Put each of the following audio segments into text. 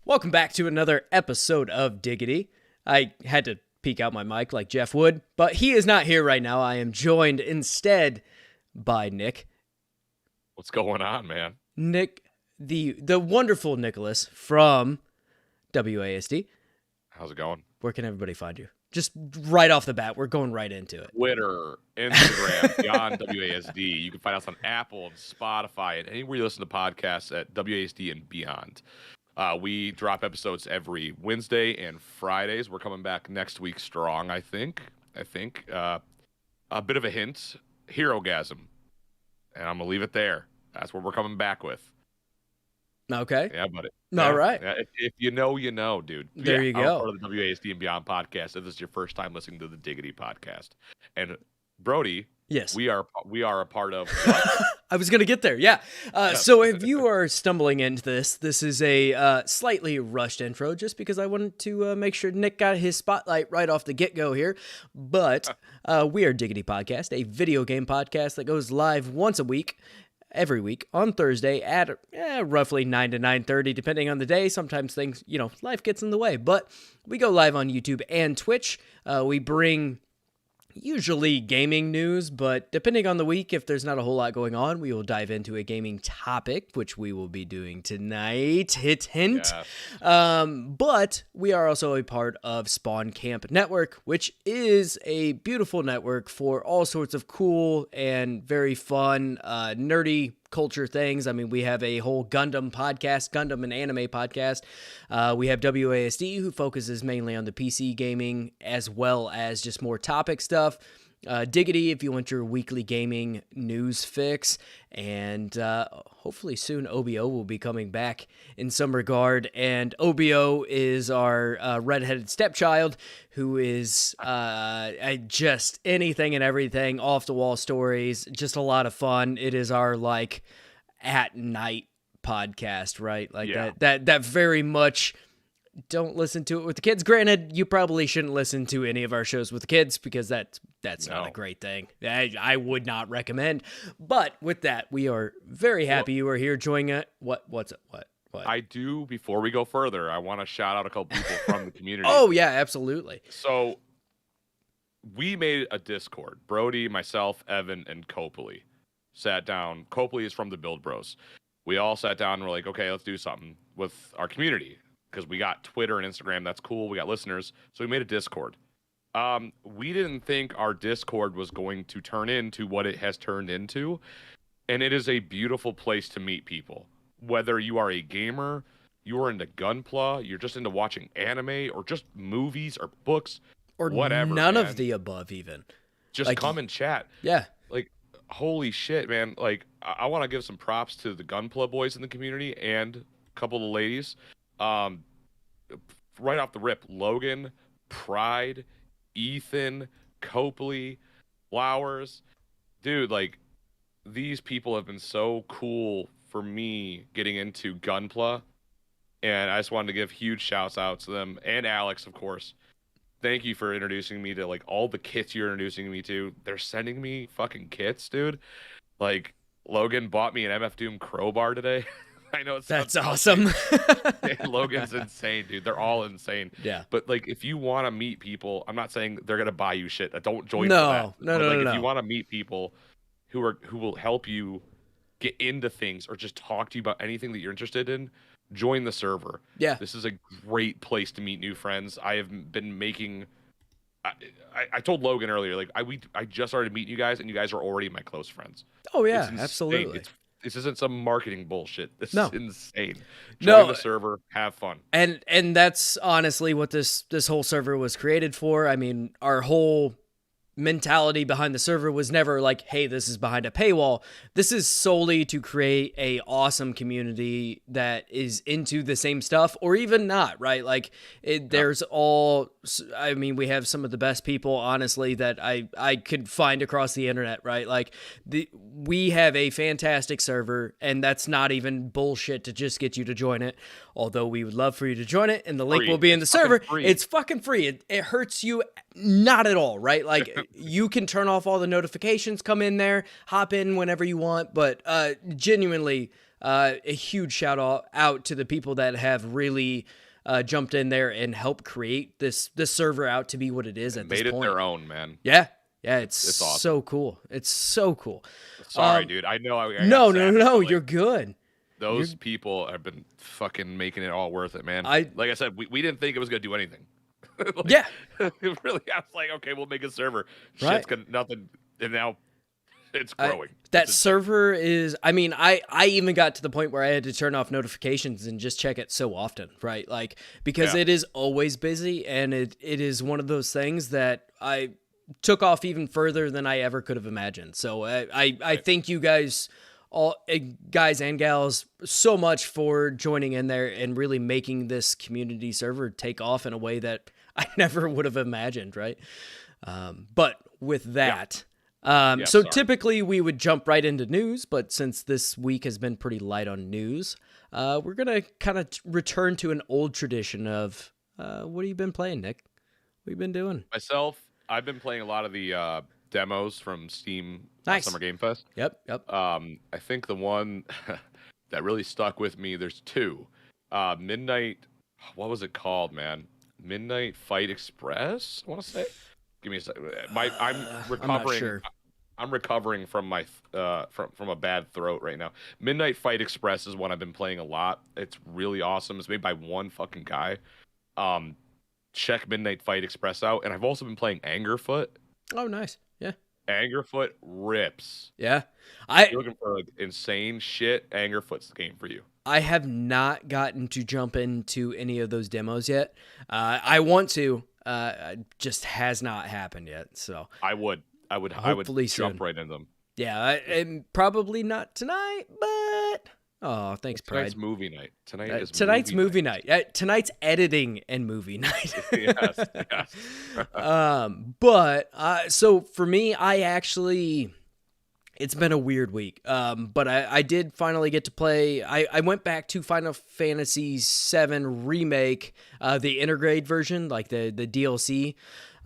Welcome back to another episode of Diggity. I had to peek out my mic like Jeff would, but he is not here right now. I am joined instead by Nick. What's going on, man? Nick, the wonderful Nicholas from WASD. How's it going? Where can everybody find you? Just right off the bat, we're going right into it. Twitter, Instagram, beyond WASD. You can find us on Apple and Spotify and anywhere you listen to podcasts at WASD and beyond. We drop episodes every Wednesday and Fridays. We're coming back next week strong, I think. A bit of a hint, Herogasm. And I'm going to leave it there. That's what we're coming back with. Okay. Yeah, buddy. All right. If you know, you know, dude. There you go. I'm part of the WASD and Beyond podcast. If this is your first time listening to the Diggity podcast. And Brody, yes, we are a part of I was going to get there. Yeah. So if you are stumbling into this is a slightly rushed intro just because I wanted to make sure Nick got his spotlight right off the get-go here. But we are Diggity Podcast, a video game podcast that goes live once a week, every week on Thursday at roughly 9 to 9:30, depending on the day. Sometimes things, life gets in the way. But we go live on YouTube and Twitch. We bring usually gaming news, but depending on the week, if there's not a whole lot going on, we will dive into a gaming topic, which we will be doing tonight. Hint. Yeah. But we are also a part of Spawn Camp Network, which is a beautiful network for all sorts of cool and very fun, nerdy culture things. I mean, we have a whole Gundam podcast, Gundam and anime podcast. We have WASD, who focuses mainly on the PC gaming as well as just more topic stuff. Diggity, if you want your weekly gaming news fix. And hopefully soon OBO will be coming back in some regard. And OBO is our redheaded stepchild who is just anything and everything, off-the-wall stories, just a lot of fun. It is our, at night podcast, right? That very much... Don't listen to it with the kids. Granted, you probably shouldn't listen to any of our shows with the kids because that's not a great thing. I would not recommend. But with that, we are very happy you are here joining it. What? I do, before we go further, I want to shout out a couple people from the community. Oh, yeah, absolutely. So we made a Discord. Brody, myself, Evan, and Copley sat down. Copley is from the Build Bros. We all sat down and were like, okay, let's do something with our community. Because we got Twitter and Instagram, that's cool. We got listeners, so we made a Discord. We didn't think our Discord was going to turn into what it has turned into, and it is a beautiful place to meet people. Whether you are a gamer, you are into Gunpla, you're just into watching anime, or just movies or books, or whatever. None of the above, even. Just come and chat. Yeah. Holy shit, man. I want to give some props to the Gunpla boys in the community and a couple of ladies. Right off the rip, Logan, Pride, Ethan, Copley, Flowers, dude, these people have been so cool for me getting into Gunpla, and I just wanted to give huge shouts out to them, and Alex, of course. Thank you for introducing me to all the kits you're introducing me to. They're sending me fucking kits, dude. Logan bought me an MF Doom crowbar today. I know that's awesome. Logan's insane, dude. They're all insane. Yeah. But if you want to meet people, I'm not saying they're gonna buy you shit. Don't join. No. If you want to meet people who will help you get into things or just talk to you about anything that you're interested in, join the server. Yeah. This is a great place to meet new friends. I have been making. I told Logan earlier, I just started meeting you guys, and you guys are already my close friends. Oh yeah, absolutely. This isn't some marketing bullshit. This is insane. No. Join the server, have fun. And that's honestly what this whole server was created for. I mean, our whole mentality behind the server was never hey, this is behind a paywall. This is solely to create a awesome community that is into the same stuff or even not, right? There's all, I mean, we have some of the best people, honestly, that I could find across the internet, right? We have a fantastic server, and that's not even bullshit to just get you to join it. Although we would love for you to join it, and the link will be in the server. It's fucking free. It hurts you not at all, right? You can turn off all the notifications, come in there, hop in whenever you want. But genuinely, a huge out to the people that have really jumped in there and helped create this server out to be what it is They at this made it point. their own, man. Yeah. Yeah, it's awesome. so cool. It's so cool. Sorry, dude. I know I got No, savage, but, like, you're good. those people have been fucking making it all worth it, man. I- Like I said, we didn't think it was gonna do anything. Like, Yeah. it really, I was like, okay, we'll make a server. Right. Shit's gonna nothing, and now it's growing. That server is, I mean, I even got to the point where I had to turn off notifications and just check it so often, right? Like, because it is always busy, and it is one of those things that I took off even further than I ever could have imagined. So I thank you guys, all guys and gals, so much for joining in there and really making this community server take off in a way that I never would have imagined, right? But with that, so typically we would jump right into news, but since this week has been pretty light on news, we're going to kind of return to an old tradition of what have you been playing, Nick? What have you been doing? Myself, I've been playing a lot of the demos from Steam Summer Game Fest. Yep. I think the one that really stuck with me, there's two. Midnight, what was it called, man? Midnight Fight Express, I want to say. Give me a second. I'm recovering. I'm not sure. I'm recovering from my from a bad throat right now. Midnight Fight Express is one I've been playing a lot. It's really awesome. It's made by one fucking guy. Check Midnight Fight Express out. And I've also been playing Angerfoot. Oh, nice. Yeah. Angerfoot rips. Yeah. If you're looking for like insane shit, Angerfoot's the game for you. I have not gotten to jump into any of those demos yet. I want to. Just has not happened yet. So I would Hopefully jump soon. right into them. Yeah, and probably not tonight, but oh, thanks, Tonight's Pride. movie night. Tonight's movie night. Tonight's editing and movie night. Yes. But so for me, it's been a weird week. But I did finally get to play. I went back to Final Fantasy VII Remake, the intergrade version, like the DLC.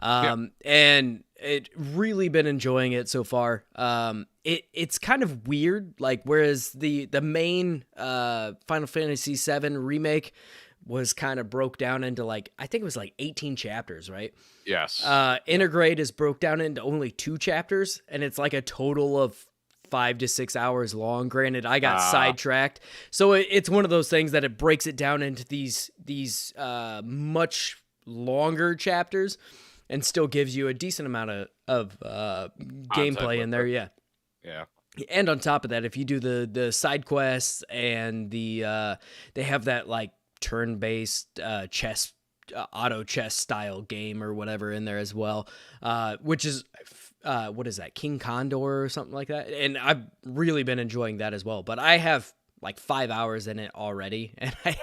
And it really been enjoying it so far. It's kind of weird, like whereas the main Final Fantasy VII Remake was kind of broke down into like, I think it was like 18 chapters, right? Yes. Intergrade is broke down into only 2 chapters, and it's like a total of 5 to 6 hours long. Granted, I got sidetracked, so it's one of those things that it breaks it down into these much longer chapters, and still gives you a decent amount of gameplay in there. Yeah. And on top of that, if you do the side quests and they have that like turn-based chess auto chess style game or whatever in there as well, which is what is that, King Condor or something like that, and I've really been enjoying that as well. But I have like 5 hours in it already, and I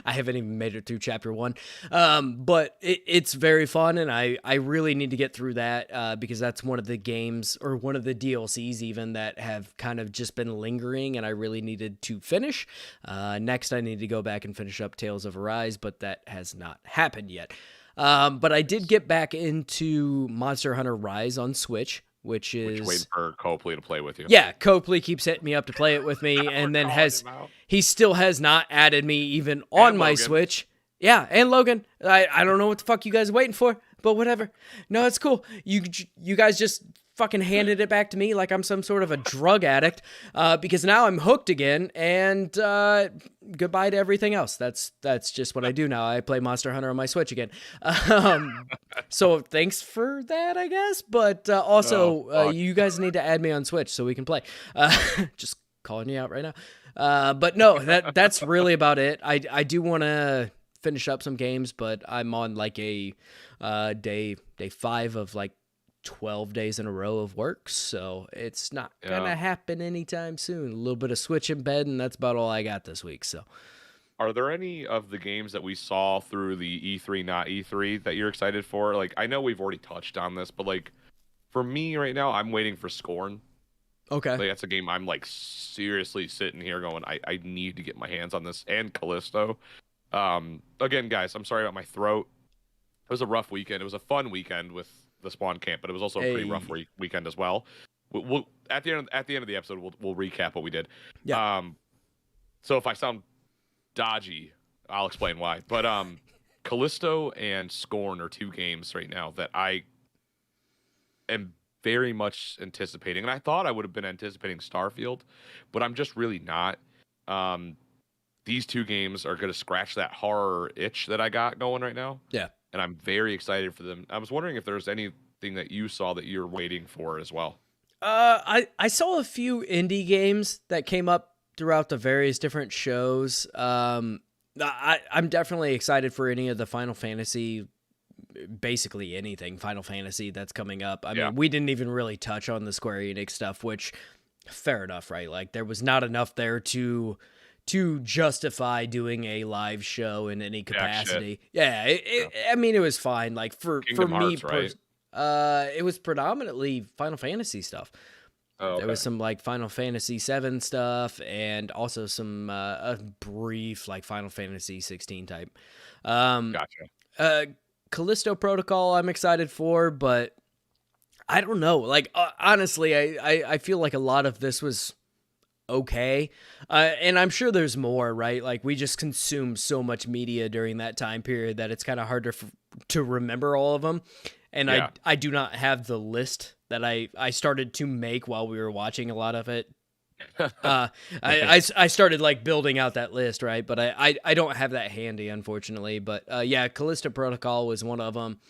haven't even made it through chapter 1. But it's very fun, and I really need to get through that because that's one of the games, or one of the DLCs even, that have kind of just been lingering, and I really needed to finish. Next, I need to go back and finish up Tales of Arise, but that has not happened yet. But I did get back into Monster Hunter Rise on Switch, which is waiting for Copley to play with you. Yeah, Copley keeps hitting me up to play it with me, and then he still has not added me even on my Switch. Yeah, and Logan. I don't know what the fuck you guys are waiting for, but whatever. No, it's cool. You guys just fucking handed it back to me like I'm some sort of a drug addict, because now I'm hooked again, and goodbye to everything else. That's just what I do now. I play Monster Hunter on my Switch again. So thanks for that, I guess. But also, you guys need to add me on Switch so we can play. Just calling you out right now. But no, that's really about it. I do want to finish up some games, but I'm on like a day 5 of like 12 days in a row of work, so it's not gonna happen anytime soon. A little bit of Switch in bed, and that's about all I got this week. So are there any of the games that we saw through the E3 not E3 that you're excited for? Like, I know we've already touched on this, but like for me right now, I'm waiting for Scorn. Okay. Like, that's a game I'm like seriously sitting here going, I need to get my hands on this. And Callisto. Again, guys, I'm sorry about my throat. It was a rough weekend. It was a fun weekend with the Spawn Camp, but it was also a pretty rough weekend as well. We'll at the end of the episode, we'll recap what we did. Yeah. So if I sound dodgy, I'll explain why. But Callisto and Scorn are two games right now that I am very much anticipating. And I thought I would have been anticipating Starfield, but I'm just really not. Um, these two games are going to scratch that horror itch that I got going right now. Yeah. And I'm very excited for them. I was wondering if there's anything that you saw that you're waiting for as well. I saw a few indie games that came up throughout the various different shows. I'm definitely excited for any of the Final Fantasy, basically anything Final Fantasy that's coming up. I mean, we didn't even really touch on the Square Enix stuff, which fair enough, right? Like there was not enough there to justify doing a live show in any capacity. I mean, it was fine. Like for Kingdom me, Hearts, right? It was predominantly Final Fantasy stuff. Oh, okay. There was some like Final Fantasy 7 stuff and also some a brief like Final Fantasy 16 type. Gotcha. Callisto Protocol I'm excited for, but I don't know. Like honestly, I feel like a lot of this was okay. And I'm sure there's more, right? Like we just consumed so much media during that time period that it's kind of hard to remember all of them. And I do not have the list that I started to make while we were watching a lot of it. I started like building out that list, right? But I don't have that handy, unfortunately. But yeah, Callisto Protocol was one of them.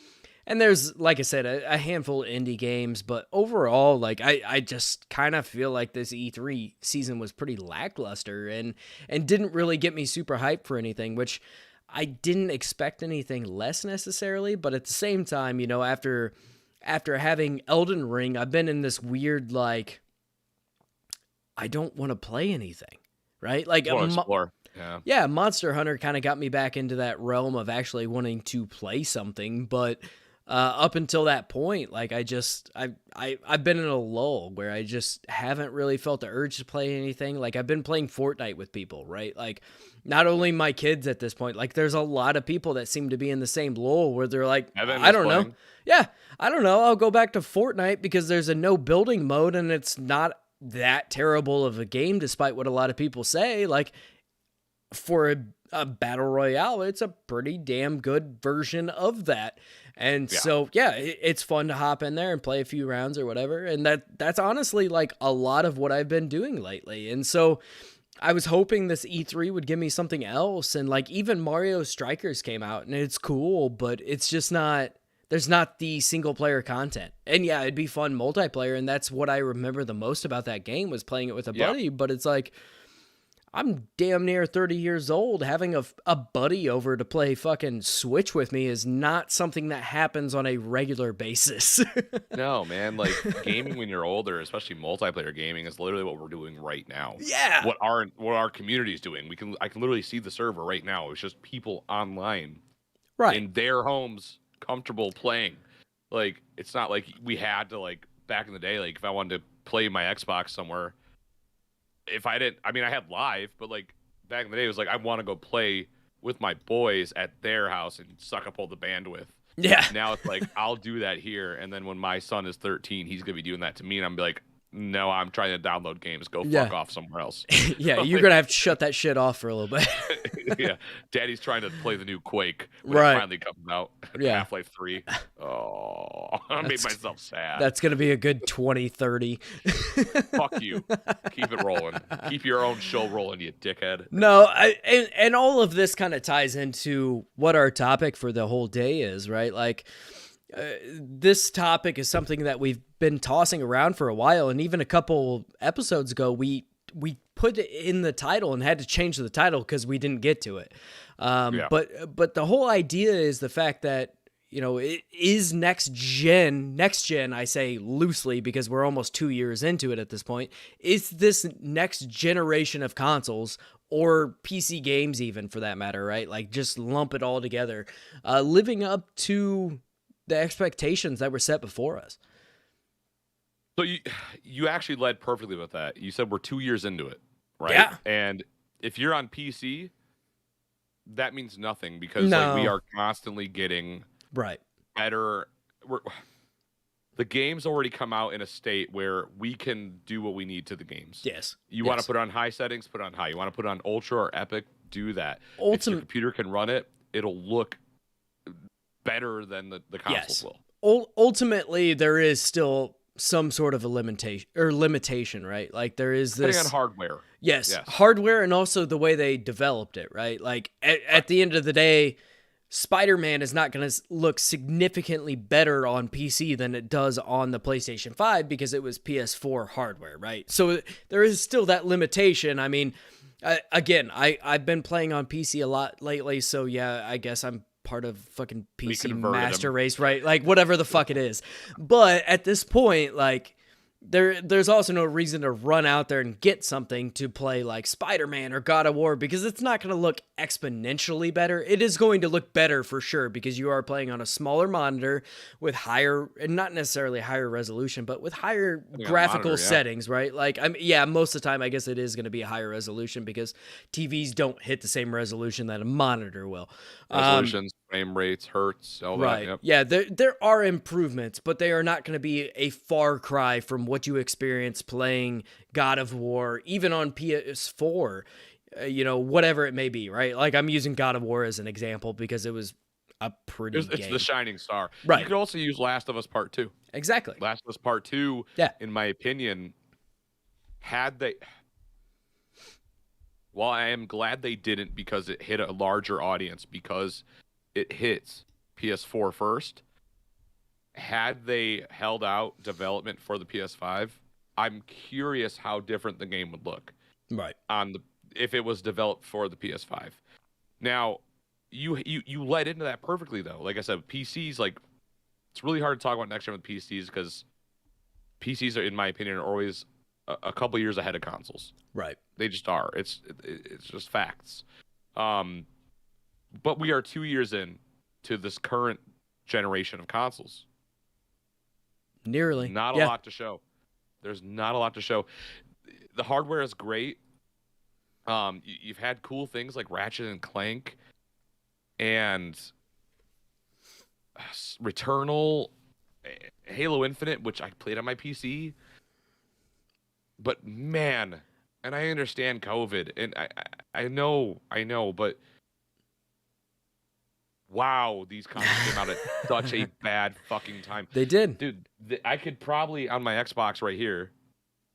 And there's, like I said, a handful of indie games, but overall, like I just kind of feel like this E3 season was pretty lackluster and didn't really get me super hyped for anything, which I didn't expect anything less necessarily. But at the same time, you know, after having Elden Ring, I've been in this weird like I don't want to play anything, right? Like explore. Yeah, Monster Hunter kind of got me back into that realm of actually wanting to play something, but up until that point, like I've been in a lull where I just haven't really felt the urge to play anything. Like I've been playing Fortnite with people, right? Like not only my kids at this point, like there's a lot of people that seem to be in the same lull where they're like, I don't know. Yeah, I don't know. I'll go back to Fortnite because there's a no building mode and it's not that terrible of a game despite what a lot of people say. Like for a battle royale, it's a pretty damn good version of that. And so, yeah, it's fun to hop in there and play a few rounds or whatever. And that's honestly like a lot of what I've been doing lately. And so I was hoping this E3 would give me something else. And like even Mario Strikers came out and it's cool, but it's just not, there's not the single player content. And yeah, it'd be fun multiplayer. And that's what I remember the most about that game was playing it with a buddy. But it's like, I'm damn near 30 years old. Having a buddy over to play fucking Switch with me is not something that happens on a regular basis. No, man. Like gaming when you're older, especially multiplayer gaming, is literally what we're doing right now. Yeah. What our community is doing. I can literally see the server right now. It's just people online, right, in their homes, comfortable playing. Like it's not like we had to like back in the day. Like if I wanted to play my Xbox somewhere. If I didn't, I mean, I had live, but like back in the day, it was like I want to go play with my boys at their house and suck up all the bandwidth. Yeah. Now it's like I'll do that here, and then when my son is 13, he's gonna be doing that to me, and I'm be like, no, I'm trying to download games. Go fuck off somewhere else. Yeah, you're gonna have to shut that shit off for a little bit. Yeah, Daddy's trying to play the new Quake when it finally comes out. Half-Life 3. Oh, I made myself sad. That's gonna be a good 2030. Fuck you. Keep it rolling. Keep your own show rolling, you dickhead. No, and all of this kind of ties into what our topic for the whole day is, right? Like. This topic is something that we've been tossing around for a while, and even a couple episodes ago, we put it in the title and had to change the title because we didn't get to it. But the whole idea is the fact that you know it is next gen. I say loosely because we're almost 2 years into it at this point. Is this next generation of consoles? Or PC games, even for that matter, right? Like just lump it all together, living up to the expectations that were set before us. So you actually led perfectly with that. You said we're 2 years into it, right? Yeah. And if you're on PC, that means nothing because like we are constantly getting better. the game's already come out in a state where we can do what we need to the games. Yes. You want to put it on high settings, put it on high. You want to put it on ultra or epic, do that. If your computer can run it, it'll look better than the consoles will. Ultimately, there is still some sort of a limitation, right? Like there is this depending on hardware. Yes, hardware, and also the way they developed it, right? Like at the end of the day, Spider-Man is not going to look significantly better on PC than it does on the PlayStation 5 because it was PS4 hardware, right? So there is still that limitation. I mean, again, I've been playing on PC a lot lately, so yeah, I guess I'm part of fucking PC master race, right? Like whatever the fuck it is. But at this point, like there's also no reason to run out there and get something to play like Spider-Man or God of War because it's not going to look exponentially better. It is going to look better for sure because you are playing on a smaller monitor with higher, not necessarily higher resolution, but with higher graphical settings, right? Like, most of the time I guess it is going to be a higher resolution because TVs don't hit the same resolution that a monitor will. Resolutions, frame rates, hertz, all that. Right. Yep. Yeah, there are improvements, but they are not going to be a far cry from what you experience playing God of War, even on PS4, whatever it may be, right? Like I'm using God of War as an example because it was a pretty It's the shining star. Right. You could also use Last of Us Part 2. Exactly. Last of Us Part 2, in my opinion, while I am glad they didn't because it hit a larger audience because it hits PS4 first, had they held out development for the PS5, I'm curious how different the game would look. Right. If it was developed for the PS5. Now, you led into that perfectly though. Like I said, PCs, like it's really hard to talk about next gen with PCs because PCs are, in my opinion, are always a couple years ahead of consoles. Right. They just are. It's just facts. But we are 2 years in to this current generation of consoles. Nearly. Not a lot to show. There's not a lot to show. The hardware is great. You've had cool things like Ratchet and Clank and Returnal, Halo Infinite, which I played on my PC. But man, and I understand COVID, and I know, but wow, these consoles came out at such a bad fucking time. They did. Dude, I could probably, on my Xbox right here,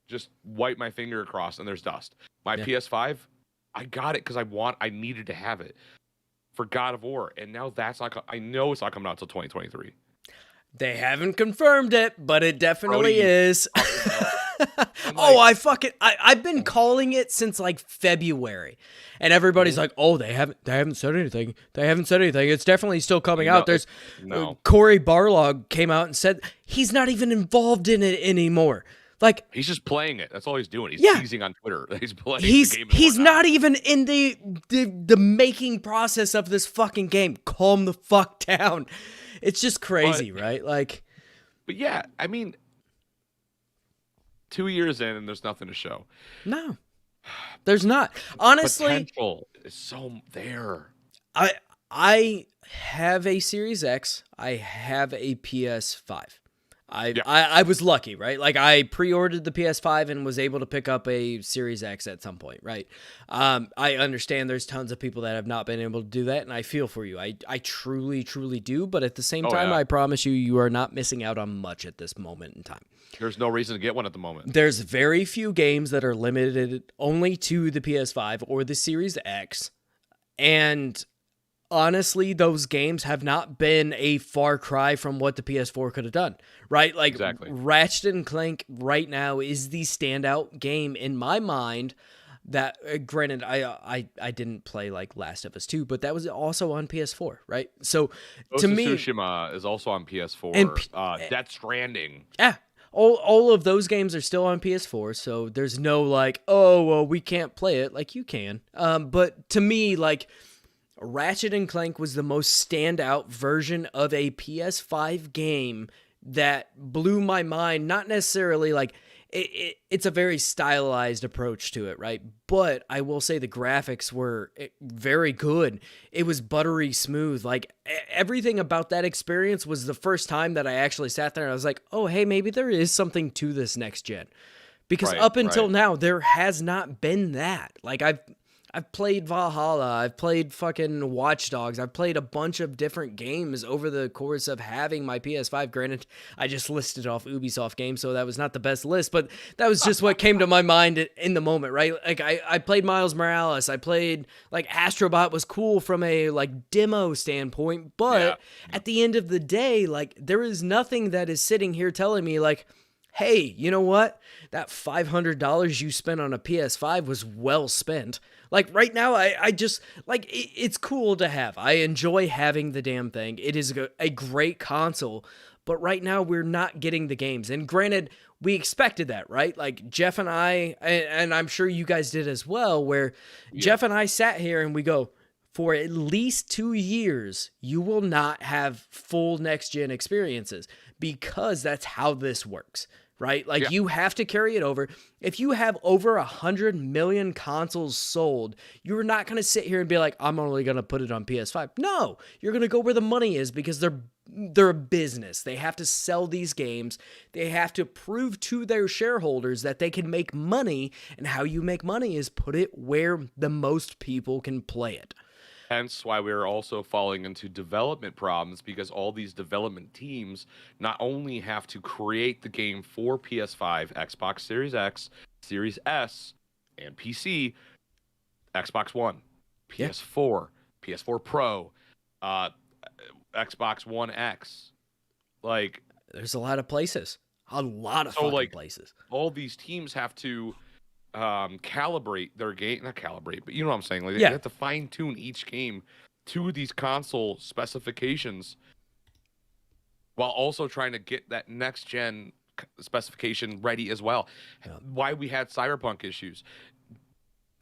just wipe my finger across and there's dust. My PS5, I got it because I needed to have it for God of War. And now I know it's not coming out until 2023. They haven't confirmed it, but it definitely is. I've been calling it since like February, and everybody's like, "Oh, they haven't said anything. They haven't said anything. It's definitely still coming out." There's Corey Barlog came out and said he's not even involved in it anymore. Like he's just playing it. That's all he's doing. He's teasing on Twitter. He's playing the game. He's not even in the making process of this fucking game. Calm the fuck down. It's just crazy, right? Like, but yeah, I mean, 2 years in and there's nothing to show. No, there's not. Honestly, potential is so there. I have a Series X. I have a PS5. I was lucky, right? Like I pre-ordered the PS5 and was able to pick up a Series X at some point, right? I understand there's tons of people that have not been able to do that, and I feel for you. I truly, truly do, but at the same time, I promise you are not missing out on much at this moment in time. There's no reason to get one at the moment. There's very few games that are limited only to the PS5 or the Series X, and honestly, those games have not been a far cry from what the PS4 could have done, right? Like exactly. Ratchet and Clank right now is the standout game in my mind. That granted, I didn't play like Last of Us 2, but that was also on PS4, right? So to me, Tsushima is also on PS4. And Death Stranding. Yeah. All of those games are still on PS4, so there's no like, oh, well, we can't play it. Like, you can. But to me, like, Ratchet and Clank was the most standout version of a PS5 game that blew my mind. Not necessarily like it's a very stylized approach to it, right? But I will say the graphics were very good. It was buttery smooth. Like everything about that experience was the first time that I actually sat there and I was like, oh, hey, maybe there is something to this next gen. Because Right, up until right. now, there has not been that. Like I've played Valhalla, I've played fucking Watch Dogs, I've played a bunch of different games over the course of having my PS5. Granted, I just listed off Ubisoft games, so that was not the best list, but that was just what came to my mind in the moment, right? Like I played Miles Morales, I played like Astrobot was cool from a like demo standpoint, but at the end of the day, like there is nothing that is sitting here telling me like, hey, you know what? That $500 you spent on a PS5 was well spent. Like right now, I just like it's cool to have. I enjoy having the damn thing. It is a great console, but right now we're not getting the games. And granted, we expected that, right? Like Jeff and I, and I'm sure you guys did as well, where Jeff and I sat here and we go, for at least 2 years, you will not have full next gen experiences because that's how this works. Right? Like you have to carry it over. If you have over 100 million consoles sold, you're not going to sit here and be like, I'm only going to put it on PS5. No, you're going to go where the money is because they're a business. They have to sell these games. They have to prove to their shareholders that they can make money, and how you make money is put it where the most people can play it. Hence why we're also falling into development problems, because all these development teams not only have to create the game for PS5, Xbox Series X, Series S, and PC, Xbox One, PS4, PS4 Pro, Xbox One X. Like, there's a lot of places. A lot of fucking places. All these teams have to calibrate their game, not calibrate, but you know what I'm saying. Like they have to fine tune each game to these console specifications, while also trying to get that next gen specification ready as well. Why we had Cyberpunk issues,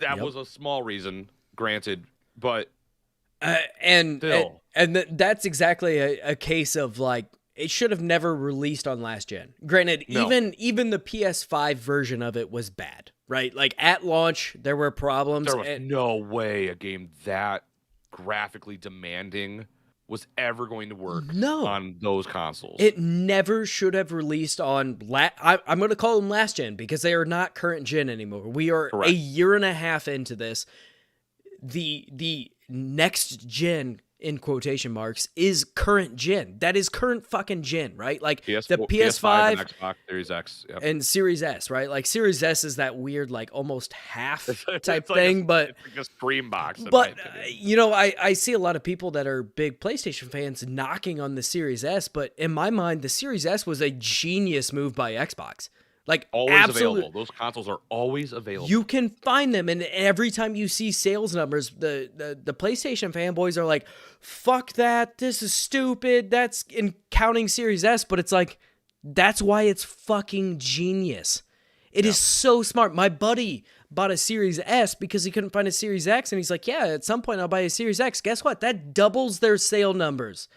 that was a small reason, granted, but still. That's exactly a case of like, it should have never released on last gen. Granted, even the PS5 version of it was bad, right? Like at launch, there were problems. There was no way a game that graphically demanding was ever going to work on those consoles. It never should have released on I'm going to call them last gen because they are not current gen anymore. We are a year and a half into this. The next gen, in quotation marks, is current gen. That is current fucking gen, right? Like the PS5 and Xbox Series X and Series S, right? Like Series S is that weird, like almost half type thing, but it's like a stream box. But you know, I see a lot of people that are big PlayStation fans knocking on the Series S, but in my mind, the Series S was a genius move by Xbox. Like always available. Those consoles are always available. You can find them, and every time you see sales numbers, the PlayStation fanboys are like, "Fuck that! This is stupid." That's in counting Series S, but it's like that's why it's fucking genius. It is so smart. My buddy bought a Series S because he couldn't find a Series X, and he's like, "Yeah, at some point I'll buy a Series X." Guess what? That doubles their sale numbers.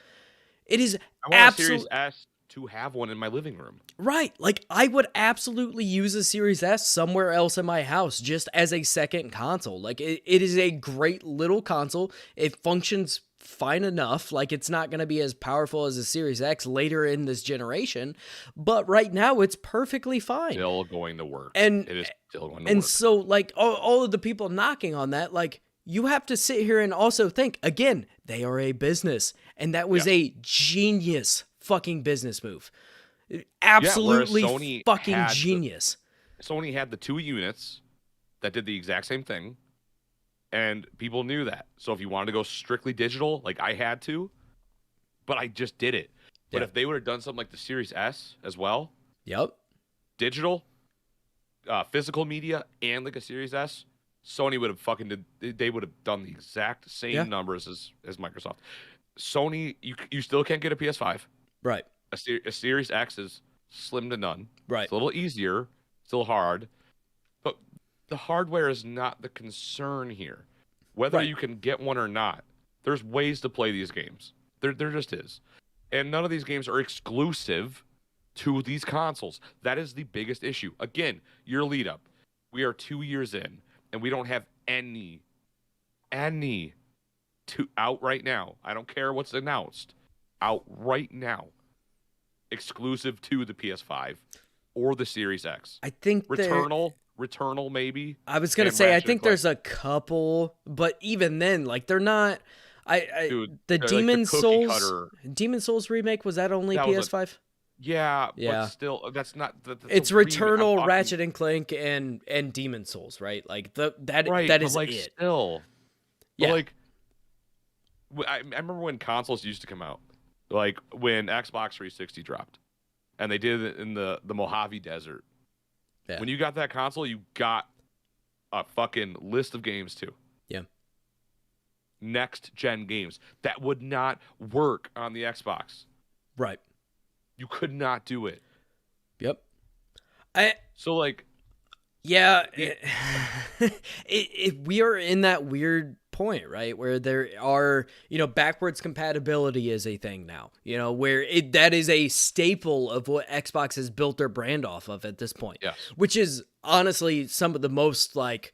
It is absolutely a Series S to have one in my living room. Right. Like I would absolutely use a Series S somewhere else in my house just as a second console. Like it is a great little console. It functions fine enough. Like it's not going to be as powerful as a Series X later in this generation, but right now it's perfectly fine. Still going to work. And it is still going to work. And so like all of the people knocking on that, like you have to sit here and also think, again, they are a business, and that was a genius fucking business move. Absolutely fucking genius. Sony had the 2 units that did the exact same thing, and people knew that. So if you wanted to go strictly digital, like I had to, but I just did it. But if they would have done something like the Series S as well, digital, physical media, and like a Series S, Sony would have they would have done the exact same numbers as Microsoft. Sony, you still can't get a PS5. Right. A Series X is slim to none. Right. It's a little easier, still hard, but the hardware is not the concern here. Whether you can get one or not, there's ways to play these games. There just is. And none of these games are exclusive to these consoles. That is the biggest issue. Again, your lead up. We are 2 years in, and we don't have any to out right now. I don't care what's announced. Out right now. Exclusive to the PS5 or the Series X. I think Returnal maybe. I was gonna and say I Ratchet think and Clank. there's a couple, but even then, like they're not. Dude, The like the Demon cookie Souls cutter. Demon Souls remake, was that only That was PS5? Yeah, Yeah. but still, that's not. That's It's a remake. I'm Returnal, talking- Ratchet and Clank, and Demon Souls, right? Like that right, that but is like it. still, Yeah. But like, I remember when consoles used to come out, like when Xbox 360 dropped, and they did it in the Mojave Desert. Yeah. When you got that console, you got a fucking list of games too. Yeah. Next gen games that would not work on the Xbox. Right. You could not do it. Yep. So like, Yeah, we are in that weird point, right, where there are, backwards compatibility is a thing now, where that is a staple of what Xbox has built their brand off of at this point. yes. Which is honestly some of the most like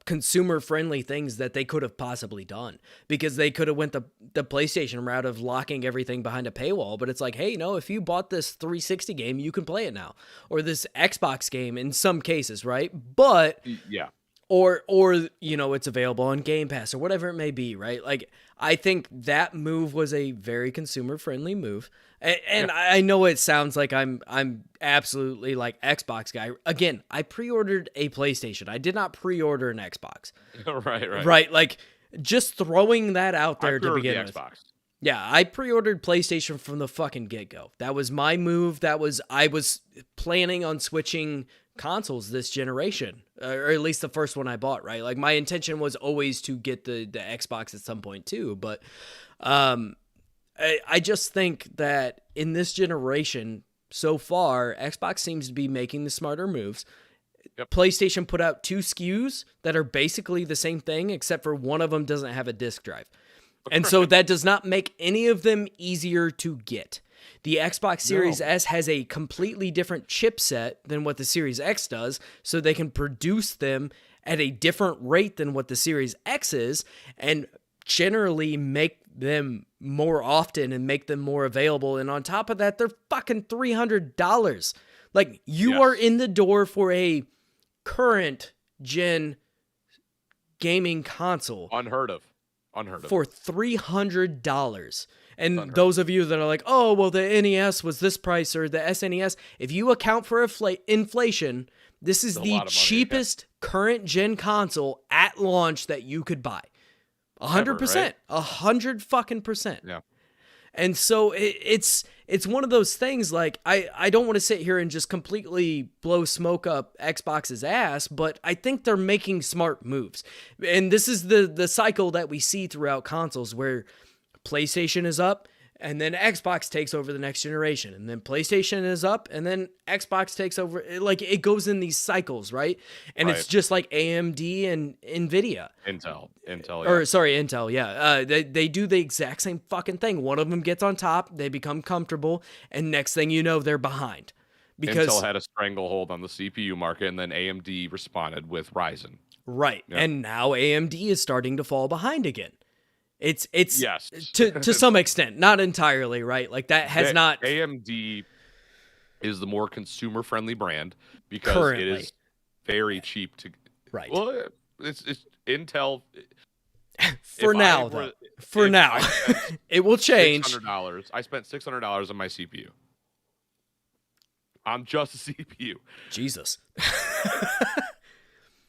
consumer friendly things that they could have possibly done, because they could have went the PlayStation route of locking everything behind a paywall. But it's like, hey, no, if you bought this 360 game, you can play it now, or this Xbox game in some cases, right? But Yeah. or it's available on Game Pass or whatever it may be, right? Like, I think that move was a very consumer friendly move. And I know it sounds like I'm absolutely like Xbox guy. Again, I pre-ordered a PlayStation. I did not pre-order an Xbox. Right. Right, like just throwing that out there I to prefer begin the with. Xbox. Yeah, I pre-ordered PlayStation from the fucking get-go. That was my move. I was planning on switching consoles this generation, or at least the first one I bought, right? Like, my intention was always to get the Xbox at some point too, but I just think that in this generation so far, Xbox seems to be making the smarter moves. Yep. PlayStation put out 2 SKUs that are basically the same thing, except for one of them doesn't have a disc drive. And so that does not make any of them easier to get. The Xbox Series S has a completely different chipset than what the Series X does, so they can produce them at a different rate than what the Series X is, and generally make them more often and make them more available. And on top of that, they're fucking $300. Like, you are in the door for a current gen gaming console. Unheard of. For $300. And those of you that are like, oh, well, the NES was this price, or the SNES, if you account for inflation, this is the cheapest current gen console at launch that you could buy. 100%. 100 fucking percent. Yeah. And so it's one of those things, like, I don't want to sit here and just completely blow smoke up Xbox's ass, but I think they're making smart moves. And this is the cycle that we see throughout consoles, where PlayStation is up, and then Xbox takes over the next generation, and then PlayStation is up, and then Xbox takes over. Like, it goes in these cycles, right? And it's just like AMD and Nvidia. Intel. Or sorry, Intel, yeah. They do the exact same fucking thing. One of them gets on top, they become comfortable, and next thing you know, they're behind. Because Intel had a stranglehold on the CPU market, and then AMD responded with Ryzen. Right. Yeah. And now AMD is starting to fall behind again. It's yes. to some extent, not entirely, right? Like, that has not. AMD is the more consumer friendly brand because currently. It is very cheap to. Right. Well, it's Intel. For now, though. For now, it will change. $600. I spent $600 on my CPU. On just a CPU. Jesus.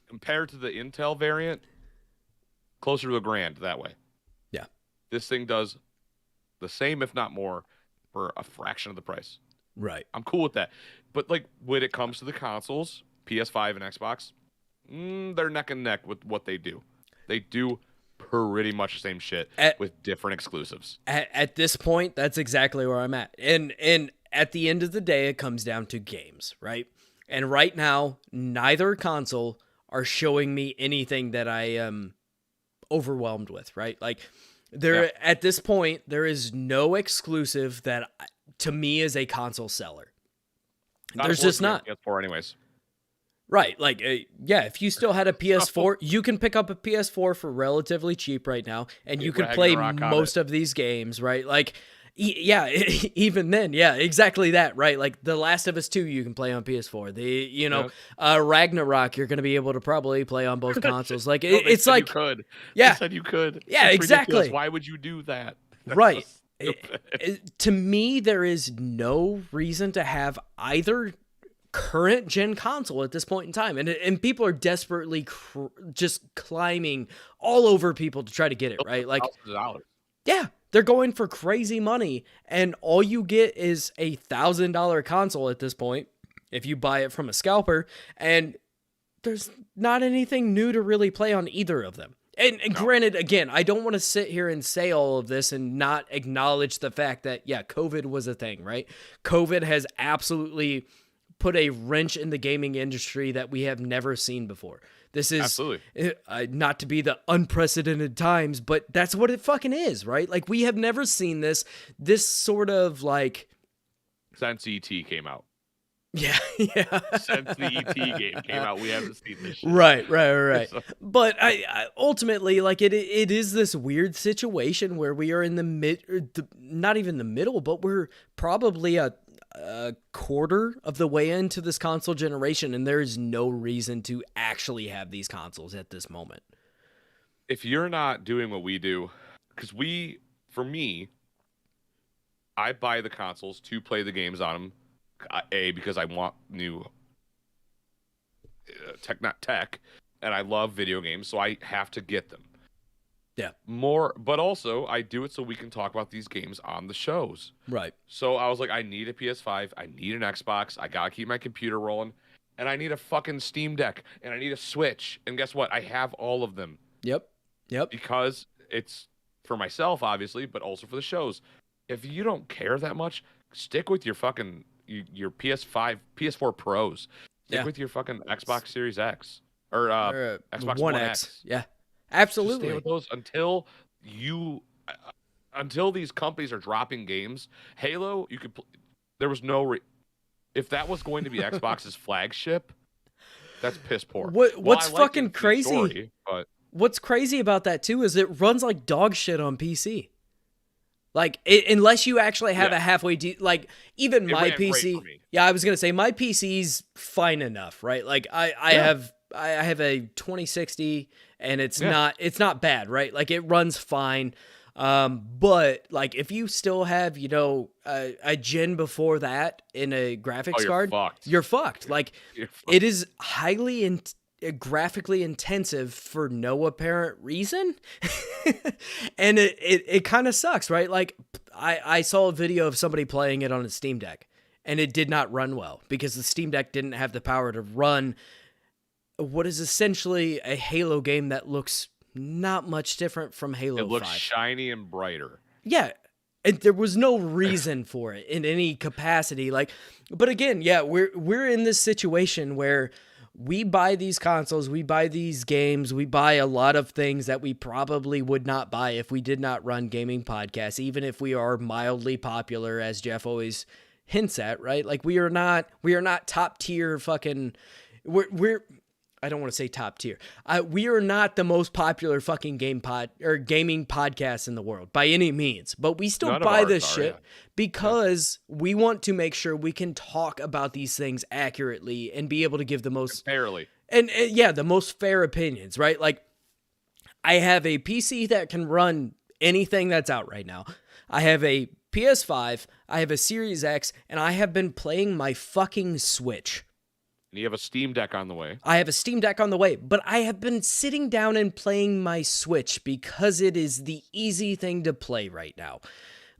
Compared to the Intel variant, closer to $1,000 that way. Yeah. This thing does the same, if not more, for a fraction of the price. Right. I'm cool with that. But like, when it comes to the consoles, PS5 and Xbox, they're neck and neck with what they do. They do pretty much the same shit with different exclusives. At this point, that's exactly where I'm at. And at the end of the day, it comes down to games, right? And right now, neither console are showing me anything that I am overwhelmed with, right? Like, at this point, there is no exclusive that to me is a console seller. Not There's just not. PS4 anyways. Right. Like, yeah, if you still had a PS4, you can pick up a PS4 for relatively cheap right now, and you can play most of these games, right? Like, yeah, even then, yeah, exactly that, right? Like, The Last of Us 2, you can play on PS4. Ragnarok, you're going to be able to probably play on both consoles. Like, it's like, you could. Yeah. They said you could. Yeah, That's exactly. ridiculous. Why would you do that? That's right. So To me, there is no reason to have either current gen console at this point in time, and people are desperately just climbing all over people to try to get it, right? Like, yeah, they're going for crazy money, and all you get is a $1,000 console at this point if you buy it from a scalper, and there's not anything new to really play on either of them. And granted, again, I don't want to sit here and say all of this and not acknowledge the fact that, yeah, COVID was a thing, right? COVID has absolutely put a wrench in the gaming industry that we have never seen before. This is absolutely not to be the unprecedented times, but that's what it fucking is, right? Like, we have never seen this sort of like since ET came out. Yeah. Since the ET game came out, we haven't seen this shit. Right. So. But I ultimately, like, it is this weird situation where we are in not even the middle, but we're probably a quarter of the way into this console generation, and there is no reason to actually have these consoles at this moment. If you're not doing what we do, because for me, I buy the consoles to play the games on them. Because I want new tech, and I love video games, so I have to get them. Yeah. But also I do it so we can talk about these games on the shows. Right. So I was like, I need a PS5, I need an Xbox, I gotta keep my computer rolling, and I need a fucking Steam Deck, and I need a Switch, and guess what? I have all of them. Yep. Because it's for myself, obviously, but also for the shows. If you don't care that much, stick with your fucking your PS4 Pros. Stick with your fucking Xbox Series X or Xbox One X. Yeah, absolutely. Just stay with those until these companies are dropping games. Halo, you could. There was no. If that was going to be Xbox's flagship, that's piss poor. What's fucking crazy? Story, but what's crazy about that too is it runs like dog shit on PC. Like, unless you actually have a halfway like, even my PC. Yeah, I was gonna say my PC's fine enough, right? Like, I have a 2060, and it's not bad, right? Like, it runs fine. But like, if you still have a gen before that in a graphics card, you're fucked. Like, it is highly graphically intensive for no apparent reason. And it kind of sucks, right? Like, I saw a video of somebody playing it on a Steam Deck, and it did not run well because the Steam Deck didn't have the power to run what is essentially a Halo game that looks not much different from Halo 5. It looks shiny and brighter. Yeah. And there was no reason for it in any capacity. Like, but again, yeah, we're in this situation where we buy these consoles, we buy these games, we buy a lot of things that we probably would not buy if we did not run gaming podcasts, even if we are mildly popular, as Jeff always hints at, right? Like, we are not top tier fucking, we're I don't want to say top tier. We are not the most popular fucking gaming podcast in the world by any means, but we still buy this shit because we want to make sure we can talk about these things accurately and be able to give the most fairly and the most fair opinions, right? Like, I have a PC that can run anything that's out right now. I have a PS5, I have a Series X, and I have been playing my fucking Switch. And you have a Steam Deck on the way. I have a Steam Deck on the way, but I have been sitting down and playing my Switch because it is the easy thing to play right now.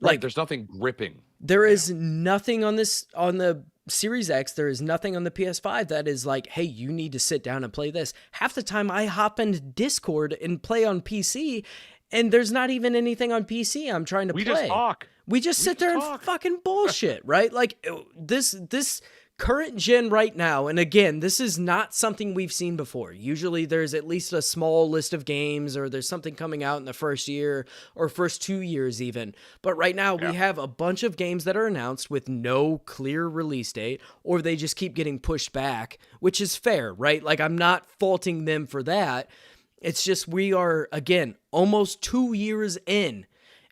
Like, there's nothing gripping. There is nothing on the Series X. There is nothing on the PS5 that is like, hey, you need to sit down and play this. Half the time I hop into Discord and play on PC, and there's not even anything on PC I'm trying to play. We just talk. We just sit there and fucking bullshit, right? Like, this current gen right now, and again, this is not something we've seen before. Usually there's at least a small list of games, or there's something coming out in the first year or first 2 years even. But right now we have a bunch of games that are announced with no clear release date, or they just keep getting pushed back, which is fair, right? Like, I'm not faulting them for that. It's just we are, again, almost 2 years in,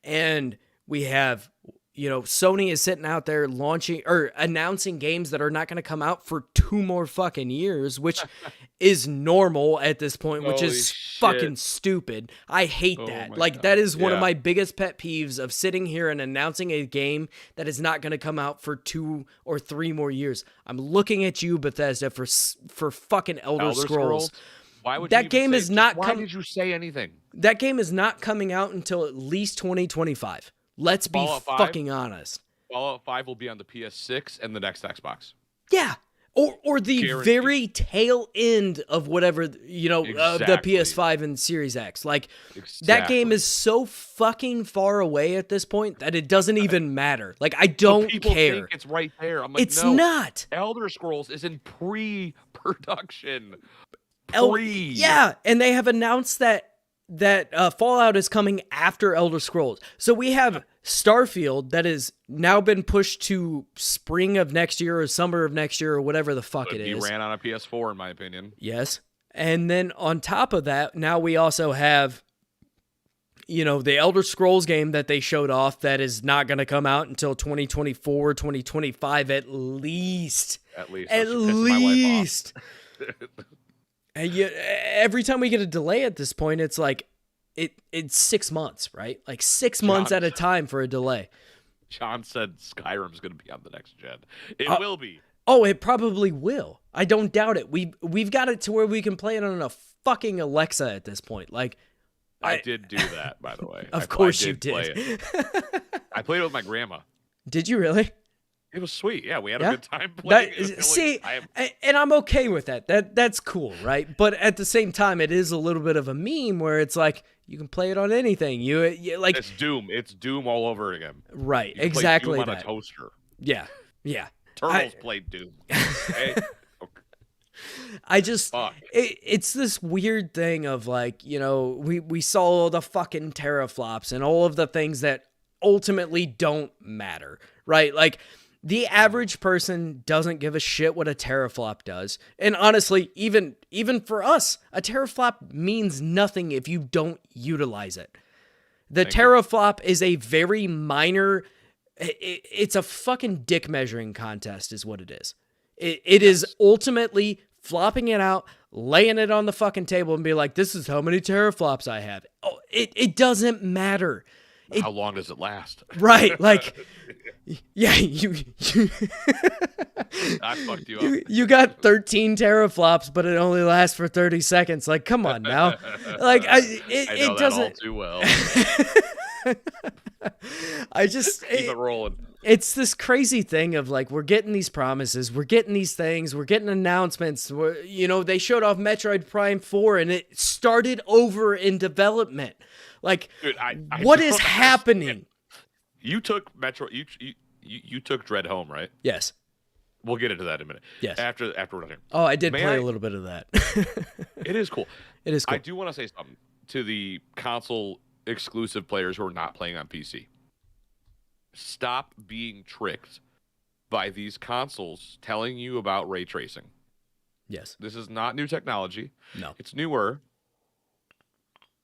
and we have, Sony is sitting out there launching or announcing games that are not going to come out for 2 more fucking years, which is normal at this point, which is fucking stupid. I hate that. Like, God. That is one of my biggest pet peeves of sitting here and announcing a game that is not going to come out for 2 or 3 more years. I'm looking at you, Bethesda, for fucking Elder Scrolls. Why would that game is not? Why did you say anything? That game is not coming out until at least 2025. Let's be fucking honest. Fallout 5 will be on the PS6 and the next Xbox. Yeah. Or the very tail end of whatever, the PS5 and Series X. Like, that game is so fucking far away at this point that it doesn't even matter. Like, I don't people care. Think it's right there. I'm like, it's not. Elder Scrolls is in pre-production. Yeah, and they have announced that Fallout is coming after Elder Scrolls. So we have Starfield that has now been pushed to spring of next year or summer of next year or whatever the fuck it is. He ran on a PS4, in my opinion. Yes. And then on top of that, now we also have, the Elder Scrolls game that they showed off that is not going to come out until 2024, 2025 at least. At least. At least. And every time we get a delay at this point, it's like it's 6 months, right? Like 6 months at a time for a delay. John said Skyrim's going to be on the next gen. It will be. Oh, it probably will. I don't doubt it. We've got it to where we can play it on a fucking Alexa at this point. Like, I did do that, by the way. Of course you did. Play it. I played it with my grandma. Did you really? It was sweet. Yeah, we had a good time playing. And I'm okay with that. That's cool, right? But at the same time, it is a little bit of a meme where it's like you can play it on anything. You like it's Doom. It's Doom all over again. Right. You can exactly. Play Doom that. on a toaster. Yeah. Yeah. Turtles played Doom. Okay? I just it's this weird thing of like, we saw all the fucking teraflops and all of the things that ultimately don't matter, right? Like, the average person doesn't give a shit what a teraflop does. And honestly, even for us, a teraflop means nothing if you don't utilize it. The teraflop is a very minor, it's a fucking dick measuring contest is what it is. It is ultimately flopping it out, laying it on the fucking table and be like, this is how many teraflops I have. Oh, it doesn't matter. How long does it last? Right, like, yeah, you I fucked you up. You got 13 teraflops, but it only lasts for 30 seconds. Like, come on now. Like, it know doesn't. All too well. I just keep it rolling. It's this crazy thing of like, we're getting these promises, we're getting these things, we're getting announcements. They showed off Metroid Prime 4 and it started over in development. Like, dude, what is happening? You took Metro. You took Dread home, right? Yes. We'll get into that in a minute. Yes. After we're done here. Oh, I did play a little bit of that. It is cool. It is cool. I do want to say something to the console exclusive players who are not playing on PC. Stop being tricked by these consoles telling you about ray tracing. Yes. This is not new technology. No. It's newer.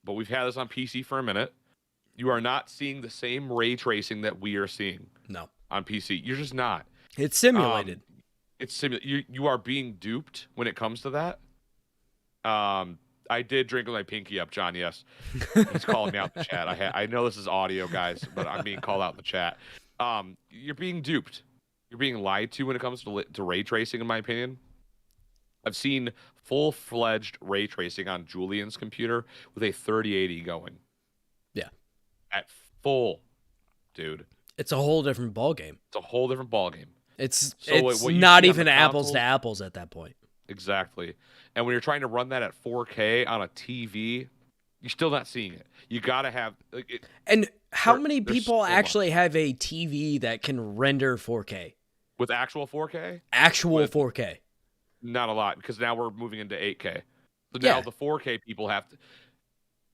But we've had this on PC for a minute. You are not seeing the same ray tracing that we are seeing. No. On PC. You're just not. It's simulated. You are being duped when it comes to that. I did drink with my pinky up, John. Yes. He's calling me out in the chat. I know this is audio, guys, but I'm being called out in the chat. You're being duped. You're being lied to when it comes to ray tracing, in my opinion. I've seen full-fledged ray tracing on Julian's computer with a 3080 going. Yeah. At full, dude. It's a whole different ballgame. It's a whole different ballgame. It's not even apples to apples at that point. Exactly. And when you're trying to run that at 4K on a TV, you're still not seeing it. You got to have... And how many people actually have a TV that can render 4K? With actual 4K? Actual With 4K. not a lot, because now we're moving into 8K. So now Yeah. the 4K people have to.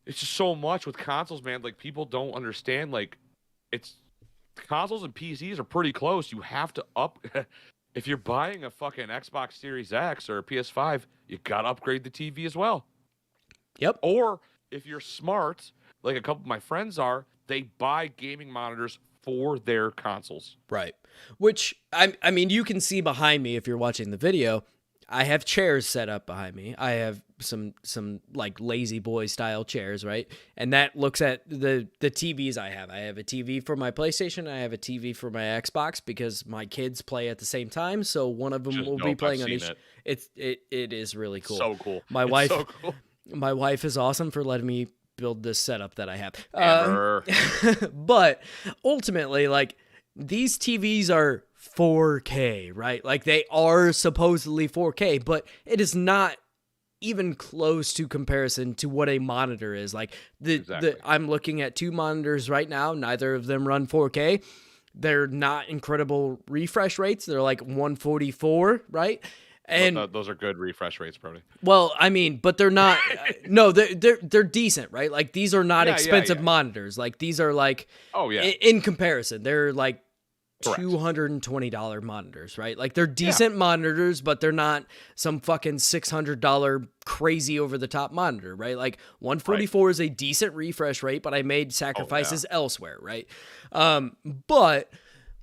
It's just so much with consoles, man. Like, people don't understand. Like, it's consoles and PCs are pretty close. You have to up. If you're buying a fucking Xbox Series X or a PS5, you gotta upgrade the TV as well. Yep. Or if you're smart, like a couple of my friends are, they buy gaming monitors for their consoles. Right. Which I mean, you can see behind me if you're watching the video. I have chairs set up behind me. I have some like lazy boy style chairs, right? And that looks at the TVs I have. I have a TV for my PlayStation. I have a TV for my Xbox because my kids play at the same time. So one of them Just will dope. be playing I've on seen each. It is really cool. So cool. My It's wife, so cool. my wife is awesome for letting me build this setup that I have. Amber. But ultimately, like, these TVs are 4K, right? Like, they are supposedly 4K, but it is not even close to comparison to what a monitor is. Like, Exactly. I'm looking at two monitors right now. Neither of them run 4K. They're not incredible refresh rates. They're like 144, right? And those are good refresh rates, Brody. well, I mean, but they're not. No, they're decent, right? Like, these are not Yeah, expensive monitors. Like, these are like, Oh yeah. in comparison, they're like Correct. $220 monitors, right? Like, they're decent monitors, but they're not some fucking $600 crazy over the top monitor, right? Like, 144 is a decent refresh rate, but I made sacrifices elsewhere, right? But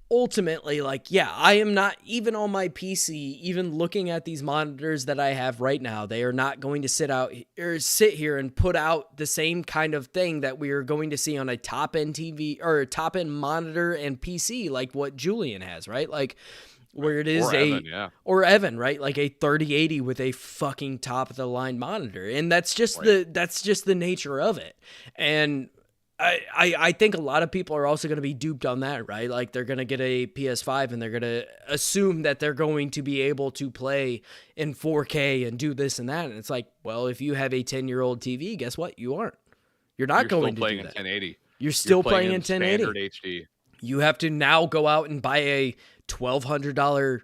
ultimately, like, yeah, I am not, even on my PC, even looking at these monitors that I have right now, they are not going to sit here and put out the same kind of thing that we are going to see on a top-end TV or a top-end monitor and PC, like what Julian has, right? Like, where it is or Evan, right? Like a 3080 with a fucking top of the line monitor. And that's just the nature of it. And I think a lot of people are also going to be duped on that, right? Like, they're going to get a PS5 and they're going to assume that they're going to be able to play in 4K and do this and that. And it's like, well, if you have a 10-year-old TV, guess what? You aren't. You're not going to do that. You're still playing in 1080. Standard HD. You have to now go out and buy a $1,200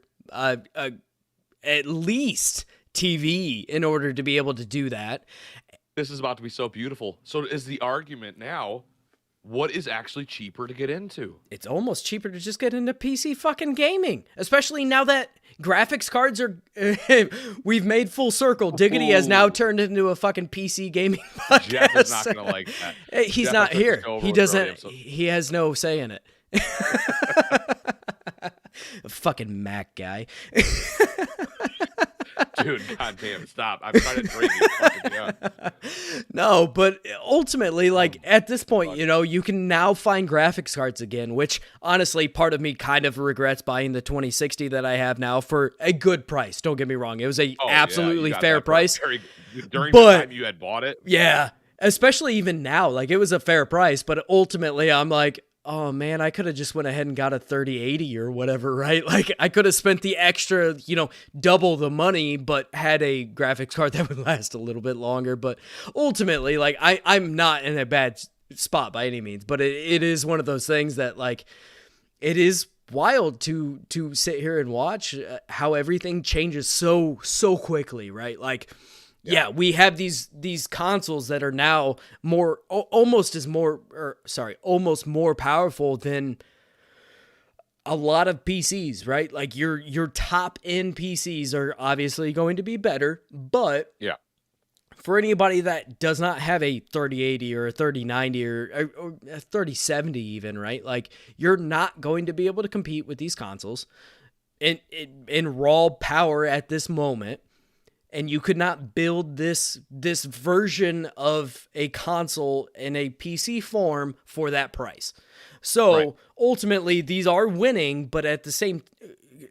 at least TV in order to be able to do that. This is about to be so beautiful. So is the argument now, what is actually cheaper to get into? It's almost cheaper to just get into PC fucking gaming, especially now that graphics cards are we've made full circle. Diggity has now turned into a fucking PC gaming podcast. Jeff is not going to like that. He's Jeff not here. He doesn't. Brody, he has no say in it. Fucking Mac guy. Dude, goddamn, stop. I'm trying to drink you fucking gun. No, but ultimately, like, at this point, you know, you can now find graphics cards again, which, honestly, part of me kind of regrets buying the 2060 that I have now for a good price. Don't get me wrong. It was a absolutely fair price. During the time you had bought it? Yeah, especially even now. Like, it was a fair price, but ultimately, I'm like, oh man, I could have just went ahead and got a 3080 or whatever, right? Like, I could have spent the extra, you know, double the money, but had a graphics card that would last a little bit longer. But ultimately, like, I'm not in a bad spot by any means, but it is one of those things that, like, it is wild to sit here and watch how everything changes so quickly, right? Like, yeah, we have these consoles that are now almost more powerful than a lot of PCs, right? Like, your top end PCs are obviously going to be better, but for anybody that does not have a 3080 or a 3090 or a 3070 even, right? Like, you're not going to be able to compete with these consoles in raw power at this moment. And you could not build this version of a console in a PC form for that price. So ultimately, these are winning, but at the same,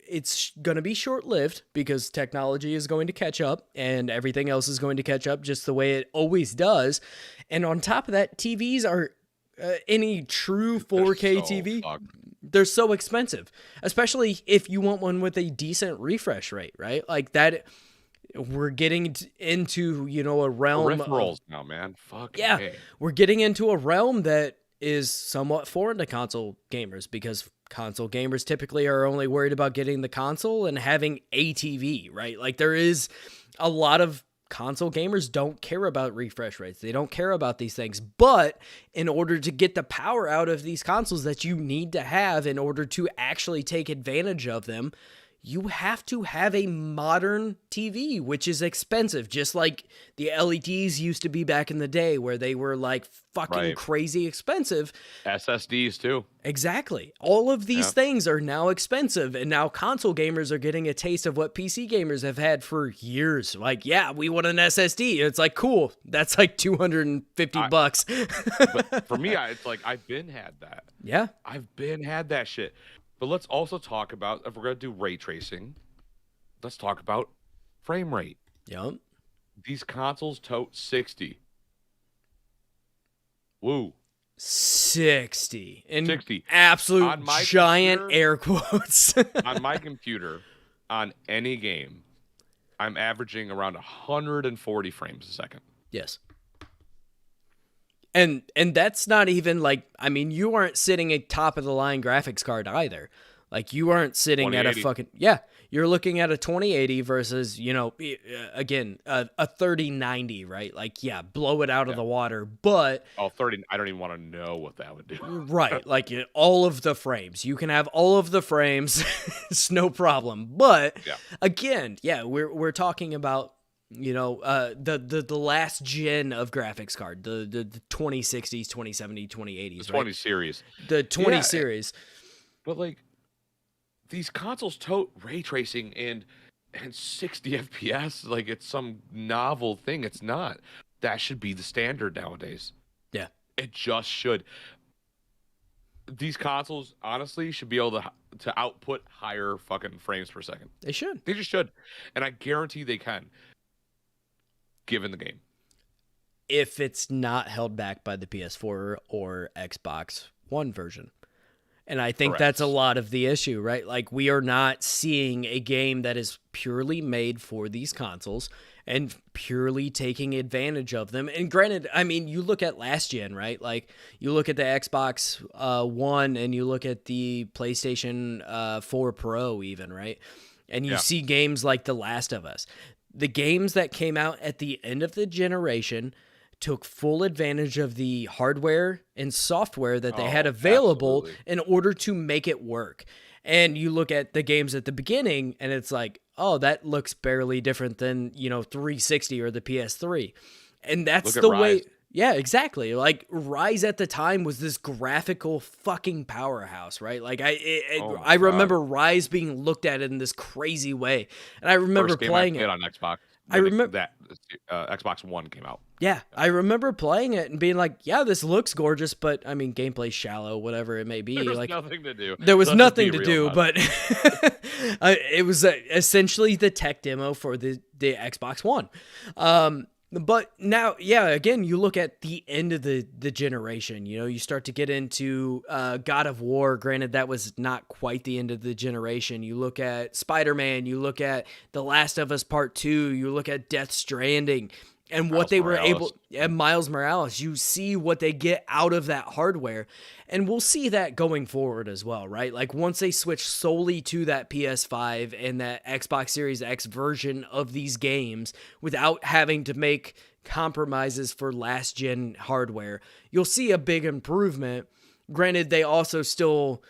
it's going to be short-lived because technology is going to catch up and everything else is going to catch up just the way it always does. And on top of that, TVs are any true 4K TV. They're so expensive, especially if you want one with a decent refresh rate, right? Like that. We're getting into, you know, a realm peripherals now, man. Fuck yeah. We're getting into a realm that is somewhat foreign to console gamers because console gamers typically are only worried about getting the console and having a TV, right? Like there is a lot of console gamers don't care about refresh rates. They don't care about these things. But in order to get the power out of these consoles that you need to have in order to actually take advantage of them, you have to have a modern TV, which is expensive, just like the LEDs used to be back in the day where they were like fucking crazy expensive. SSDs too. Exactly. All of these things are now expensive, and now console gamers are getting a taste of what PC gamers have had for years. Like, yeah, we want an SSD. It's like, cool. That's like $250. But for me, it's like I've been had that. Yeah. I've been had that shit. But let's also talk about, if we're going to do ray tracing, let's talk about frame rate. Yep. These consoles tote 60. Woo. 60. And 60. Absolute giant computer, air quotes. On my computer, on any game, I'm averaging around 140 frames a second. Yes. And that's not even like, I mean, you aren't sitting at top of the line graphics card either. Like you aren't sitting at a fucking, you're looking at a 2080 versus, you know, again, a 3090, right? Like, yeah, blow it out of the water, but. 30, I don't even want to know what that would do. Right. Like all of the frames, you can have all of the frames. It's no problem. But again, we're talking about, you know, the last gen of graphics card, the 2060s, 2070, 2080s, the 20 series. The 20 series. But like these consoles tote ray tracing and 60 FPS like it's some novel thing. It's not. That should be the standard nowadays. Yeah. It just should. These consoles honestly should be able to output higher fucking frames per second. They should. They just should. And I guarantee they can. Given the game, if it's not held back by the PS4 or Xbox One version. And I think that's a lot of the issue, right? Like we are not seeing a game that is purely made for these consoles and purely taking advantage of them. And granted, I mean, you look at last gen, right? Like you look at the Xbox One and you look at the PlayStation 4 Pro even, right? And you see games like The Last of Us. The games that came out at the end of the generation took full advantage of the hardware and software that they had available in order to make it work. And you look at the games at the beginning and it's like, oh, that looks barely different than, you know, 360 or the PS3. And that's the way. Yeah, exactly. Like Rise at the time was this graphical fucking powerhouse, right? Like I remember Rise being looked at in this crazy way, and I remember playing it on Xbox. I remember that Xbox One came out. Yeah, I remember playing it and being like, "Yeah, this looks gorgeous," but I mean, gameplay's shallow, whatever it may be. There was like nothing to do. There was nothing to do, but it was essentially the tech demo for the Xbox One. But now, again, you look at the end of the generation, you know, you start to get into God of War. Granted, that was not quite the end of the generation. You look at Spider-Man, you look at The Last of Us Part 2, you look at Death Stranding, and what they were able, Miles Morales, you see what they get out of that hardware. And we'll see that going forward as well, right? Like once they switch solely to that PS5 and that Xbox Series X version of these games without having to make compromises for last gen hardware, you'll see a big improvement. Granted, they also still,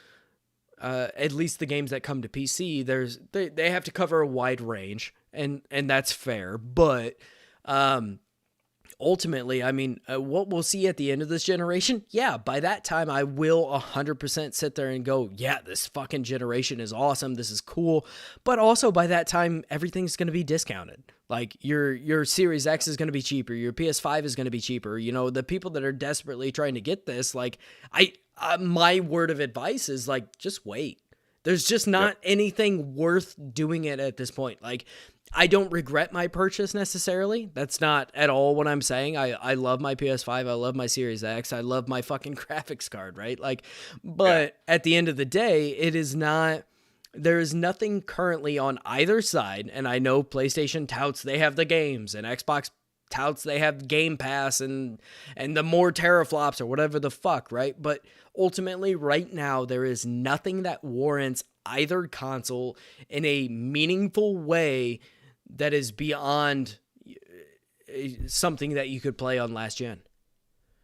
at least the games that come to PC, they have to cover a wide range, and that's fair. But ultimately, I mean, what we'll see at the end of this generation, by that time, I will 100% sit there and go, yeah, this fucking generation is awesome. This is cool. But also by that time, everything's going to be discounted. Like your Series X is going to be cheaper. Your PS5 is going to be cheaper. You know, the people that are desperately trying to get this, like my word of advice is like, just wait. There's just not anything worth doing it at this point. Like, I don't regret my purchase necessarily. That's not at all what I'm saying. I love my PS5. I love my Series X. I love my fucking graphics card, right? Like, but at the end of the day, it is not, there is nothing currently on either side. And I know PlayStation touts they have the games and Xbox touts they have Game Pass and the more teraflops or whatever the fuck, right? But ultimately, right now, there is nothing that warrants either console in a meaningful way that is beyond something that you could play on last gen.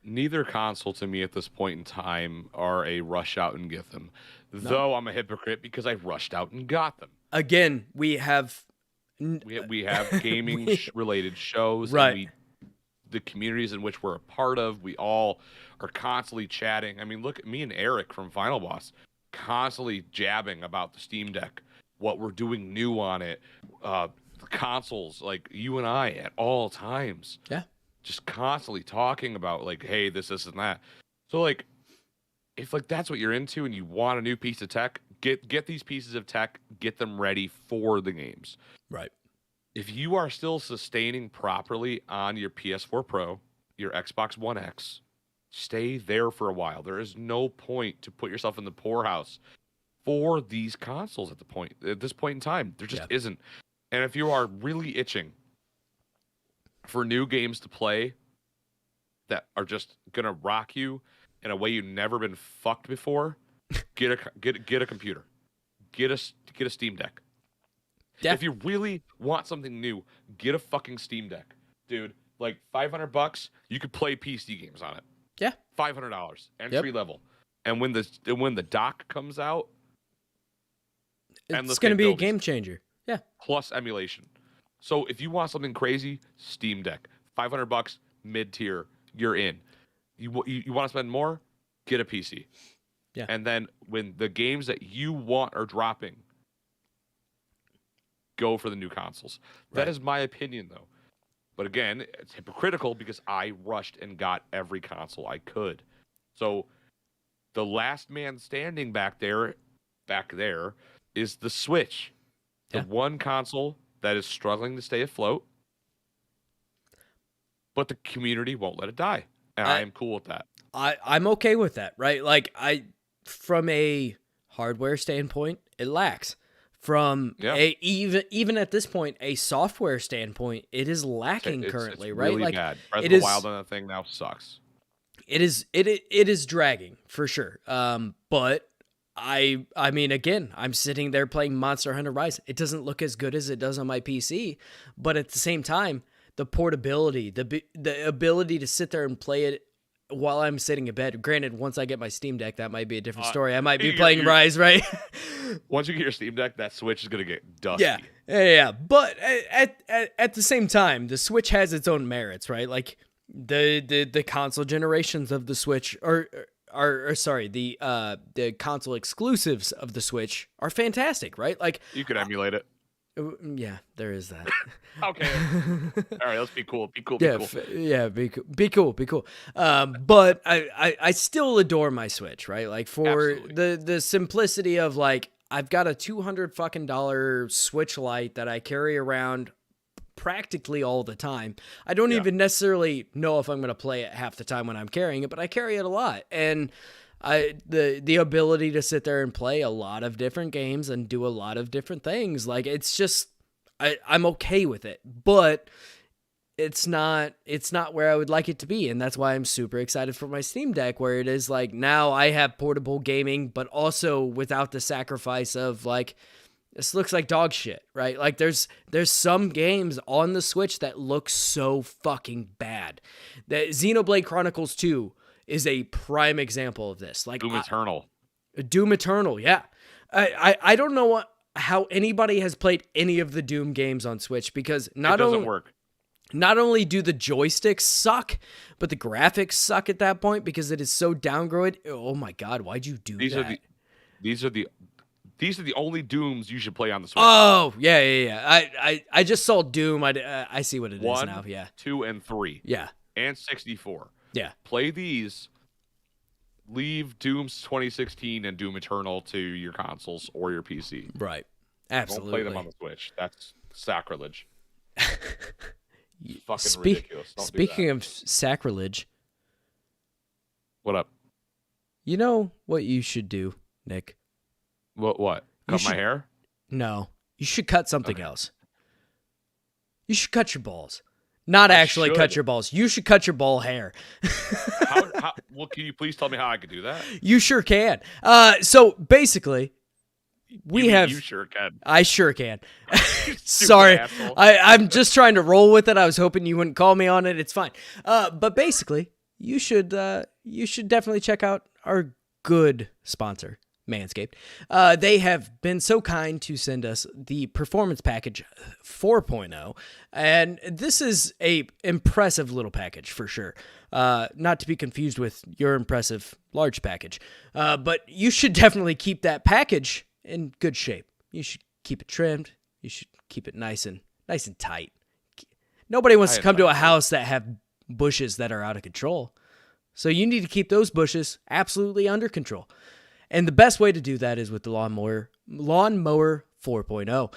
Neither console to me at this point in time are a rush out and get them. No. Though I'm a hypocrite because I rushed out and got them. Again, we have gaming related shows, right? And the communities in which we're a part of, we all are constantly chatting. I mean, look at me and Eric from Final Boss, constantly jabbing about the Steam Deck, what we're doing new on it, consoles, like you and I at all times. Yeah. Just constantly talking about like, hey, this, and that. So like, if like that's what you're into and you want a new piece of tech, get these pieces of tech, get them ready for the games. Right. If you are still sustaining properly on your PS4 Pro, your Xbox One X, stay there for a while. There is no point to put yourself in the poorhouse for these consoles at this point in time. There just isn't. And if you are really itching for new games to play that are just gonna rock you in a way you've never been fucked before, get a computer, get a Steam Deck. Yeah. If you really want something new, get a fucking Steam Deck, dude. Like $500, you could play PC games on it. Yeah, $500 entry level. And when the dock comes out, it's gonna be a game changer. Yeah, plus emulation. So if you want something crazy, Steam Deck, $500, mid tier, you're in. You want to spend more? Get a PC. Yeah. And then when the games that you want are dropping, go for the new consoles. Right. That is my opinion, though. But again, it's hypocritical because I rushed and got every console I could. So the last man standing back there is the Switch. The one console that is struggling to stay afloat, but the community won't let it die. And I am cool with that. I'm okay with that, right? Like from a hardware standpoint, it lacks. From even at this point, a software standpoint, it is lacking currently, it's right? Really like bad. Breath of the Wild on that thing now sucks. It is dragging for sure. But I mean, again, I'm sitting there playing Monster Hunter Rise. It doesn't look as good as it does on my PC, but at the same time, the portability, the ability to sit there and play it while I'm sitting in bed. Granted, once I get my Steam Deck, that might be a different story. I might be playing Rise, right? Once you get your Steam Deck, that Switch is gonna get dusty. Yeah. But at the same time, the Switch has its own merits, right? Like the console generations of the Switch the console exclusives of the Switch are fantastic, right? Like you could emulate it. Yeah, there is that. Okay. All right, let's be cool. Be cool. Be cool. But I still adore my Switch, right? Like for the simplicity of like I've got a $200 Switch Lite that I carry around practically all the time. I don't even necessarily know if I'm going to play it half the time when I'm carrying it, but I carry it a lot. And the ability to sit there and play a lot of different games and do a lot of different things, like it's just I'm okay with it, but it's not where I would like it to be, and that's why I'm super excited for my Steam Deck, where it is like now I have portable gaming, but also without the sacrifice of like this looks like dog shit, right? Like there's some games on the Switch that look so fucking bad. That Xenoblade Chronicles 2 is a prime example of this. Like Doom Eternal, yeah. I don't know how anybody has played any of the Doom games on Switch, because it doesn't work. Not only do the joysticks suck, but the graphics suck at that point because it is so downgraded. Oh my god, why'd you do that? These are the only Dooms you should play on the Switch. Oh, yeah. I just saw Doom. I see what it is now. Yeah. 1, 2, and 3. Yeah. And 64. Yeah. Play these. Leave Doom's 2016 and Doom Eternal to your consoles or your PC. Right. Absolutely. Don't play them on the Switch. That's sacrilege. Fucking ridiculous. Speaking of sacrilege. What up? You know what you should do, Nick? What? Cut my hair? No. You should cut something else. You should cut your balls. Not I actually cut should. your balls. You should cut your ball hair. Well, can you please tell me how I could do that? You sure can. So basically, You sure can. I sure can. Stupid Sorry. asshole. I'm just trying to roll with it. I was hoping you wouldn't call me on it. It's fine. But basically, you should definitely check out our good sponsor, Manscaped. They have been so kind to send us the Performance Package 4.0, and this is a impressive little package for sure. Not to be confused with your impressive large package. But you should definitely keep that package in good shape. You should keep it trimmed. You should keep it nice and tight. Nobody wants to come to a house that have bushes that are out of control. So you need to keep those bushes absolutely under control. And the best way to do that is with the Lawnmower 4.0.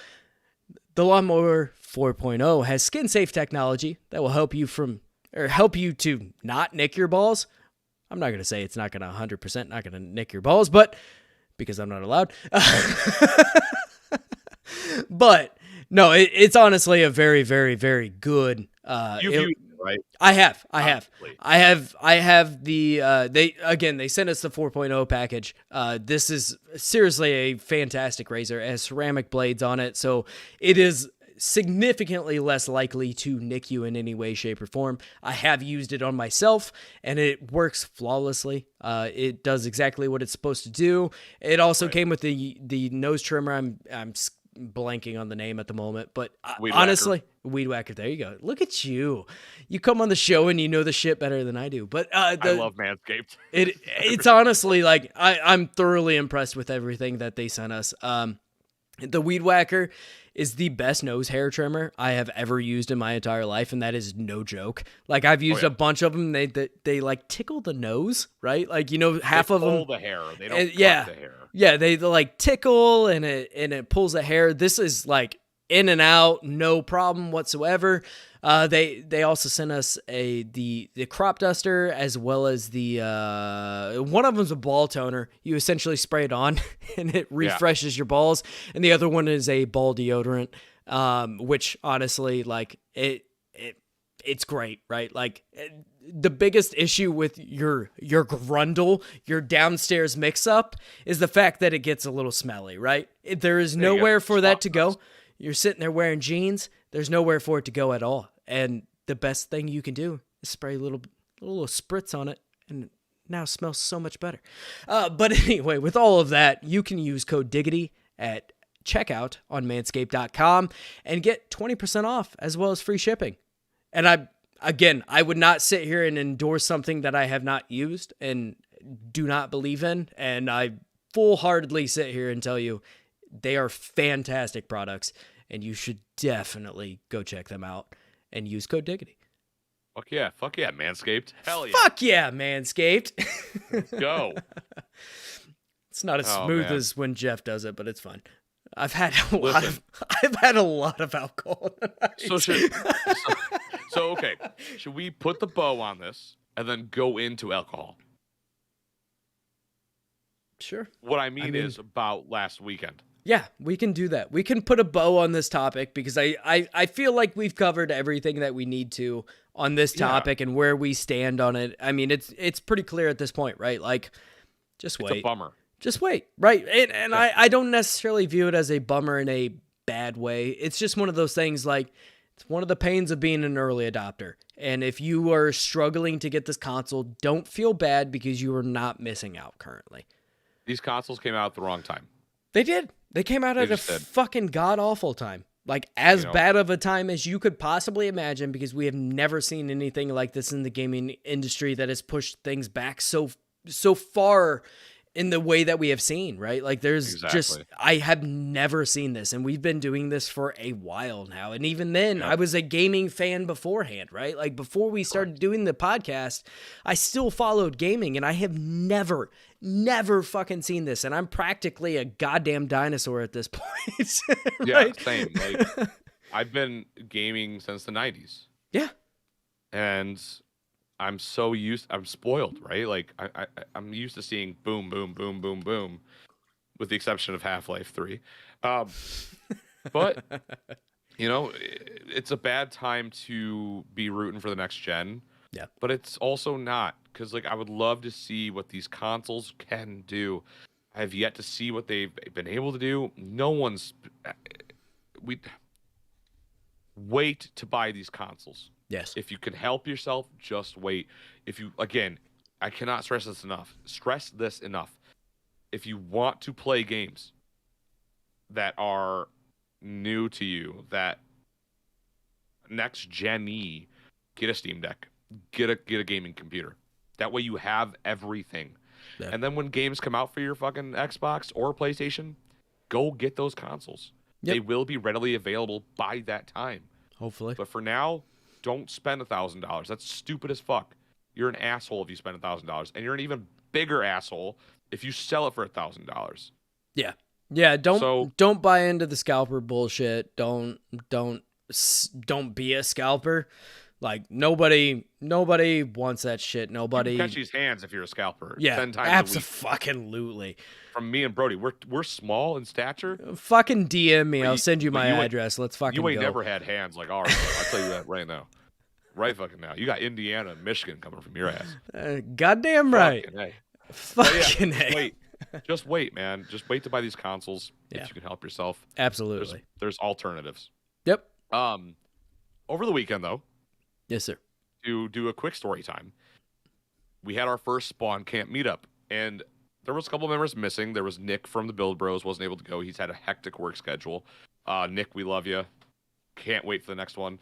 The Lawnmower 4.0 has skin-safe technology that will help you to not nick your balls. I'm not going to say it's not going to 100% not going to nick your balls, but because I'm not allowed. But no, it's honestly a very, very, very good. You've used it, right? I have they sent us the 4.0 package. This is seriously a fantastic razor. It has ceramic blades on it, so it is significantly less likely to nick you in any way, shape, or form. I have used it on myself, and it works flawlessly. It does exactly what it's supposed to do. It also came with the nose trimmer. I'm blanking on the name at the moment, but honestly, Weed Whacker. There you go. Look at you. You come on the show and you know the shit better than I do. But I love Manscaped. It's honestly like I'm thoroughly impressed with everything that they sent us. The Weed Whacker is the best nose hair trimmer I have ever used in my entire life, and that is no joke. Like I've used a bunch of them. They like tickle the nose, right? Like half of them pull the hair. They don't cut the hair. Yeah, they like tickle and it pulls the hair. This is like in and out, no problem whatsoever. They also sent us the crop duster as well as the one of them's a ball toner. You essentially spray it on and it refreshes your balls, and the other one is a ball deodorant, which honestly like it's great, right? Like the biggest issue with your grundle, your downstairs mix up, is the fact that it gets a little smelly, right? There is nowhere for that to go. You're sitting there wearing jeans. There's nowhere for it to go at all. And the best thing you can do is spray a little spritz on it, and now it smells so much better. But anyway, with all of that, you can use code Diggity at checkout on manscaped.com and get 20% off as well as free shipping. And I would not sit here and endorse something that I have not used and do not believe in. And I full-heartedly sit here and tell you they are fantastic products, and you should definitely go check them out and use code Diggity. Fuck yeah, Manscaped. Hell yeah. Fuck yeah, Manscaped. Let's go. It's not as smooth as when Jeff does it, but it's fun. I've had a lot of alcohol tonight. So okay, should we put the bow on this and then go into alcohol? Sure. What I mean is about last weekend. Yeah, we can do that. We can put a bow on this topic because I feel like we've covered everything that we need to on this topic and where we stand on it. I mean, it's pretty clear at this point, right? Like, just wait. It's a bummer. Just wait, right? And I don't necessarily view it as a bummer in a bad way. It's just one of those things, like, it's one of the pains of being an early adopter. And if you are struggling to get this console, don't feel bad because you are not missing out currently. These consoles came out at the wrong time. They did. They came out at a fucking god-awful time. Like, as bad of a time as you could possibly imagine, because we have never seen anything like this in the gaming industry that has pushed things back so far in the way that we have seen, right? Like, there's I have never seen this, and we've been doing this for a while now. And even then, I was a gaming fan beforehand, right? Like, before we started doing the podcast, I still followed gaming, and I have never fucking seen this. And I'm practically a goddamn dinosaur at this point. Right? Yeah, same. Like, I've been gaming since the 90s. Yeah. And I'm spoiled, right? Like I'm used to seeing boom, boom, boom, boom, boom, with the exception of Half-Life 3. But You know, it's a bad time to be rooting for the next gen. Yeah. But it's also not, because like I would love to see what these consoles can do. I have yet to see what they've been able to do. No one's we wait to buy these consoles. Yes. If you can help yourself, just wait. If you again, I cannot stress this enough. Stress this enough. If you want to play games that are new to you, that next gen-y, get a Steam Deck, get a gaming computer. That way you have everything. Yeah. And then when games come out for your fucking Xbox or PlayStation, go get those consoles. Yep. They will be readily available by that time. Hopefully. But for now, don't spend $1,000. That's stupid as fuck. You're an asshole if you spend $1,000, and you're an even bigger asshole if you sell it for $1,000. Yeah. Yeah, don't buy into the scalper bullshit. Don't be a scalper. Like nobody wants that shit. Nobody You can catch these hands if you're a scalper. Yeah, 10 times abso-fucking-lutely. From me and Brody, we're small in stature. Fucking DM me. I'll send you my address. Let's fucking go. You ain't never had hands like ours. I'll tell you that right now. Right fucking now. You got Indiana and Michigan coming from your ass. Goddamn right. Fucking hey. Wait. Just wait, man. Just wait to buy these consoles if you can help yourself. Absolutely. There's alternatives. Yep. Over the weekend though. Yes, sir. To do a quick story time. We had our first Spawn Camp meetup, and there was a couple members missing. There was Nick from the Build Bros, wasn't able to go. He's had a hectic work schedule. Nick, we love you. Can't wait for the next one.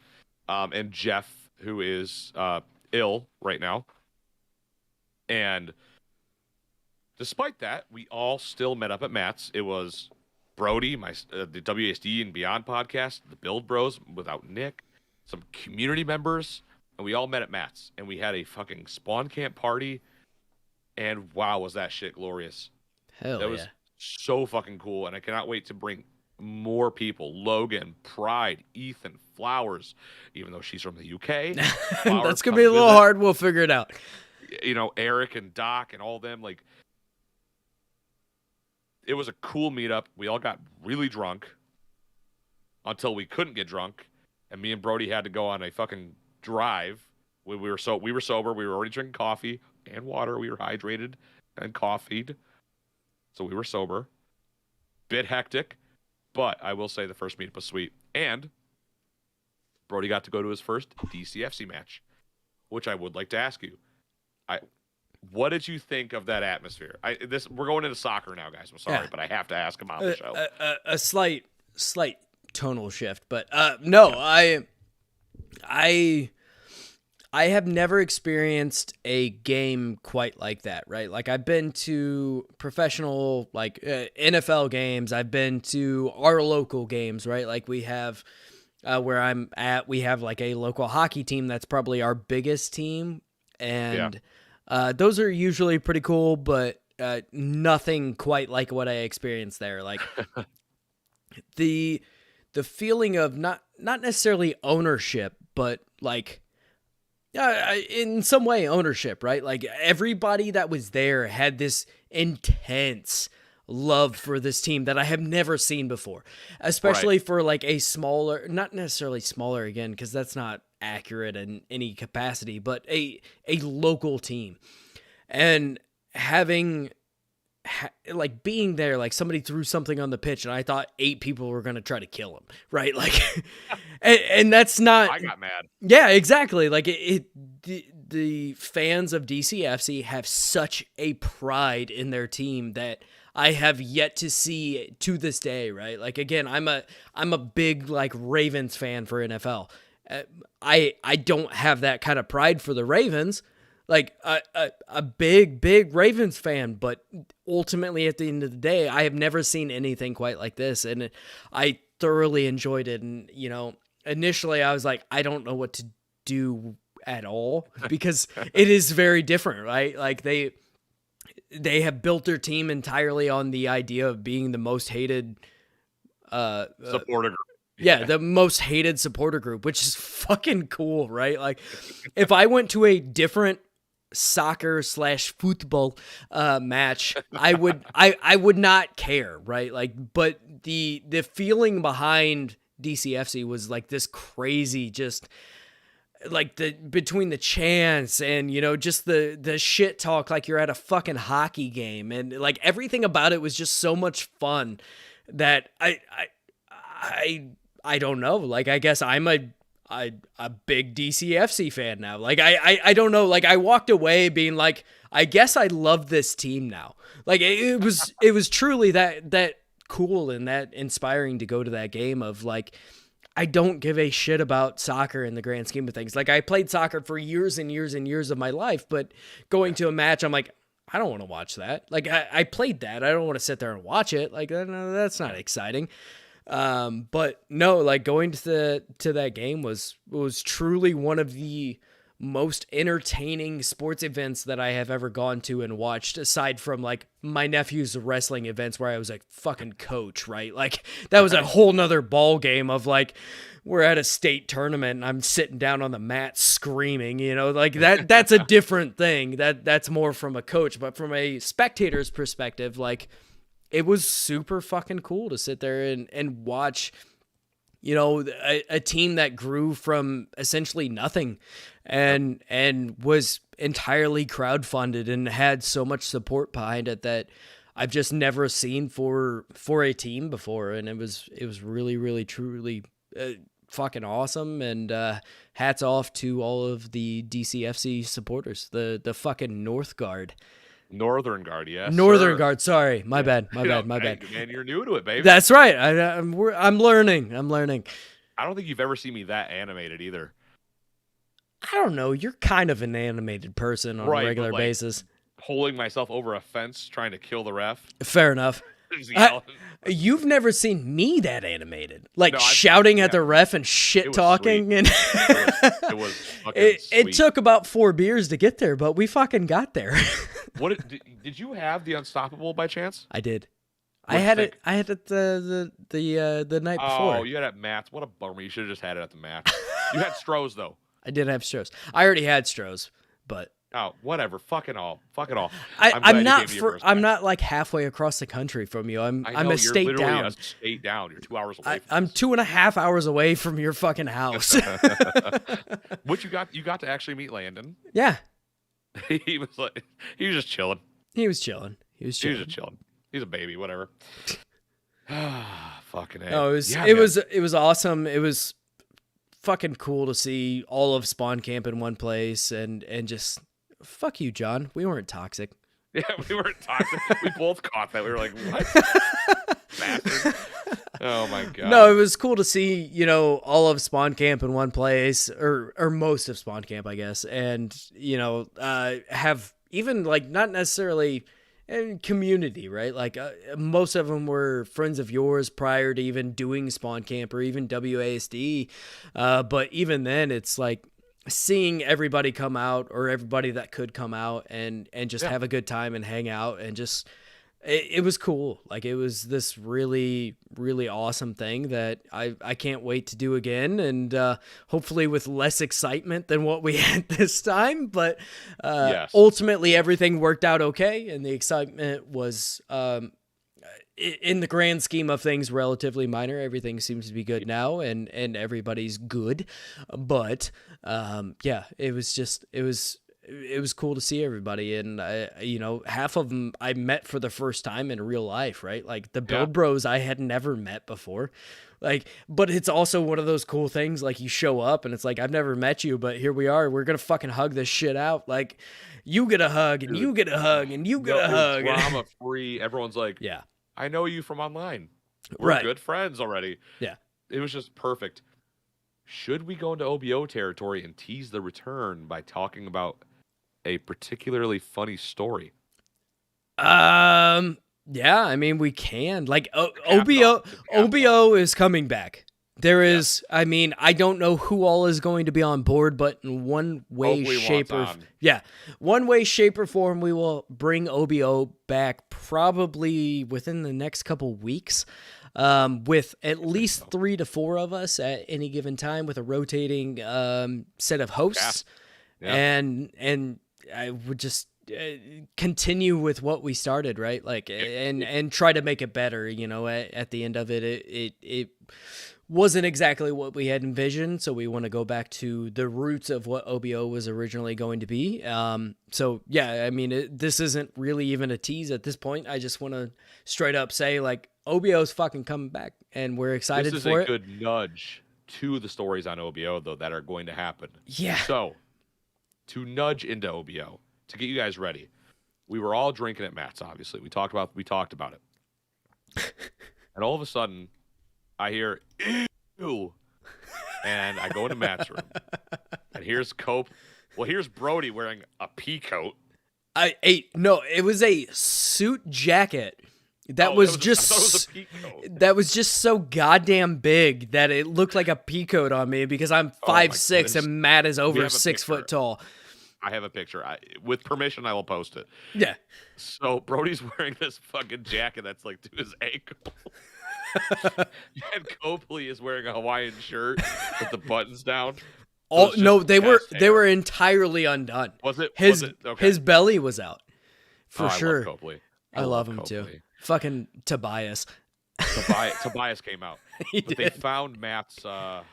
And Jeff, who is ill right now. And despite that, we all still met up at Matt's. It was Brody, the WASD and Beyond podcast, the Build Bros without Nick, some community members, and we all met at Matt's. And we had a fucking Spawn Camp party. And wow, was that shit glorious. That was so fucking cool. And I cannot wait to bring more people. Logan, Pride, Ethan, Flowers, even though she's from the UK. That's going to be a little hard. We'll figure it out. You know, Eric and Doc and all them. Like, it was a cool meetup. We all got really drunk until we couldn't get drunk. And me and Brody had to go on a fucking drive. We were sober. We were already drinking coffee and water. We were hydrated and coffeeed. So we were sober. Bit hectic. But I will say the first meetup was sweet. And Brody got to go to his first DCFC match, which I would like to ask you. What did you think of that atmosphere? We're going into soccer now, guys. I'm sorry, but I have to ask him on the show. A slight tonal shift, but no, I have never experienced a game quite like that, right? Like I've been to professional NFL games. I've been to our local games, right? Like we have where I'm at, we have like a local hockey team that's probably our biggest team, and those are usually pretty cool, but nothing quite like what I experienced there. Like the feeling of not necessarily ownership, but like in some way ownership, right? Like everybody that was there had this intense love for this team that I have never seen before, especially for like a smaller, not necessarily smaller again, because that's not accurate in any capacity, but a local team. And having like being there, like somebody threw something on the pitch and I thought 8 people were going to try to kill him. Right. Like, and that's not, I got mad. Yeah, exactly. Like the fans of DCFC have such a pride in their team that I have yet to see to this day. Right. Like, again, I'm a big like Ravens fan for NFL. I don't have that kind of pride for the Ravens. Like a big Ravens fan, but ultimately at the end of the day, I have never seen anything quite like this, and I thoroughly enjoyed it. And initially I was like, I don't know what to do at all because it is very different, right? Like they have built their team entirely on the idea of being the most hated supporter group. Yeah, the most hated supporter group, which is fucking cool, right? Like if I went to a different soccer/football match, I would not care, right? Like, but the feeling behind DCFC was like this crazy, just like between the chants and, you know, just the shit talk like you're at a fucking hockey game, and like everything about it was just so much fun that I don't know. Like, I guess I'm a big DCFC fan now. Like, I don't know. Like, I walked away being like, I guess I love this team now. Like, it was truly that cool and that inspiring to go to that game of like, I don't give a shit about soccer in the grand scheme of things. Like, I played soccer for years and years and years of my life, but going to a match, I'm like, I don't want to watch that. Like, I played that. I don't want to sit there and watch it. Like, no, that's not exciting. But no, like going to that game was truly one of the most entertaining sports events that I have ever gone to and watched, aside from like my nephew's wrestling events where I was like fucking coach, right? Like that was a whole nother ball game of like, we're at a state tournament and I'm sitting down on the mat screaming, you know, like that's a different thing. That's more from a coach, but from a spectator's perspective, like it was super fucking cool to sit there and watch, you know, a team that grew from essentially nothing and was entirely crowdfunded and had so much support behind it that I've just never seen for a team before. And it was really, really, truly fucking awesome. And hats off to all of the DCFC supporters, the fucking North Guard. Northern Guard, yes. Northern sir. Guard, sorry. My bad. My bad. Man, you're new to it, baby. That's right. I'm learning. I don't think you've ever seen me that animated either. I don't know. You're kind of an animated person on a regular basis. Pulling myself over a fence, trying to kill the ref. Fair enough. Just yelling. You've never seen me that animated, like No, shouting at the ref and shit talking, and it was fucking sweet. It took about 4 beers to get there, but we fucking got there. What did you have the Unstoppable by chance? I did. What'd I you had think? it. I had it the night before. Oh, you had it at Matt's. What a bummer! You should have just had it at the Matt's. You had Stroh's though. I did have Stroh's. I already had Stroh's, but oh, whatever. Fuck it all. I'm not like halfway across the country from you. I'm you're a state literally down. a state down. You're 2 hours away. I'm 2.5 hours away from your fucking house. What you got? You got to actually meet Landon. Yeah, he was just chilling. he was chilling. Just chilling. He's a baby. Whatever. Fucking A. No, it was awesome. It was fucking cool to see all of Spawn Camp in one place and just fuck you, John. We weren't toxic. Yeah, we weren't toxic. We both caught that. We were like, what? Bastard. Oh my god. No, it was cool to see, you know, all of Spawn Camp in one place, or most of Spawn Camp, I guess, and you know, have even like not necessarily in community, right? Like most of them were friends of yours prior to even doing Spawn Camp or even WASD, but even then, it's like seeing everybody come out, or everybody that could come out and just have a good time and hang out and just. It was cool. Like it was this really, really awesome thing that I can't wait to do again, and hopefully with less excitement than what we had this time. But ultimately everything worked out okay, and the excitement was in the grand scheme of things relatively minor. Everything seems to be good now, and everybody's good. But it was cool to see everybody, and you know, half of them I met for the first time in real life, right? Like the Build Bros I had never met before. Like, but it's also one of those cool things, like you show up and it's like, I've never met you, but here we are. We're going to fucking hug this shit out. Like you get a hug and you get a hug and you get a hug. Drama free. Everyone's like, yeah, I know you from online. We're good friends already. Yeah. It was just perfect. Should we go into OBO territory and tease the return by talking about a particularly funny story? Yeah, I mean, we can. Like OBO is coming back. There is, I mean, I don't know who all is going to be on board, but in one way, shape or form, we will bring OBO back probably within the next couple weeks. With at least 3 to 4 of us at any given time, with a rotating set of hosts. Yeah. And I would just, continue with what we started, right? Like, and try to make it better. You know, at the end of it, it wasn't exactly what we had envisioned, so we want to go back to the roots of what OBO was originally going to be. So yeah, I mean, this isn't really even a tease at this point. I just want to straight up say, like, OBO's fucking coming back, and we're excited This is for a it. good nudge to the stories on OBO, though, that are going to happen. Yeah. So, to nudge into OBO, to get you guys ready, we were all drinking at Matt's, obviously. We talked about it. And all of a sudden, I hear, ew. And I go into Matt's room. And here's Cope. Well, here's Brody wearing a pea coat. No, it was a suit jacket. That was just so goddamn big that it looked like a pea coat on me because I'm 5'6" and Matt is over 6 foot tall. I have a picture. With permission, I will post it. Yeah. So Brody's wearing this fucking jacket that's like to his ankle. And Copley is wearing a Hawaiian shirt with the buttons down. Oh no, they were entirely undone. Was it? Okay. His belly was out. For sure. I love Copley. I love him too. Fucking Tobias. Tobias came out. But they found Matt's fleshlight.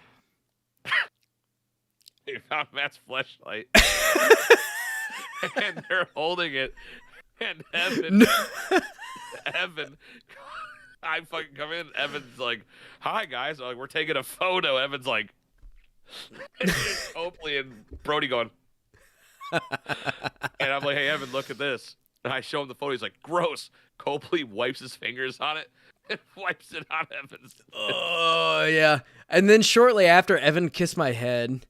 And they're holding it. And Evan, I fucking come in. Evan's like, "Hi guys." I'm like, "We're taking a photo." Evan's like, Copley and Brody going. And I'm like, "Hey Evan, look at this." And I show him the photo. He's like, "Gross." Copley wipes his fingers on it and wipes it on Evan's. Oh yeah. And then shortly after, Evan kissed my head.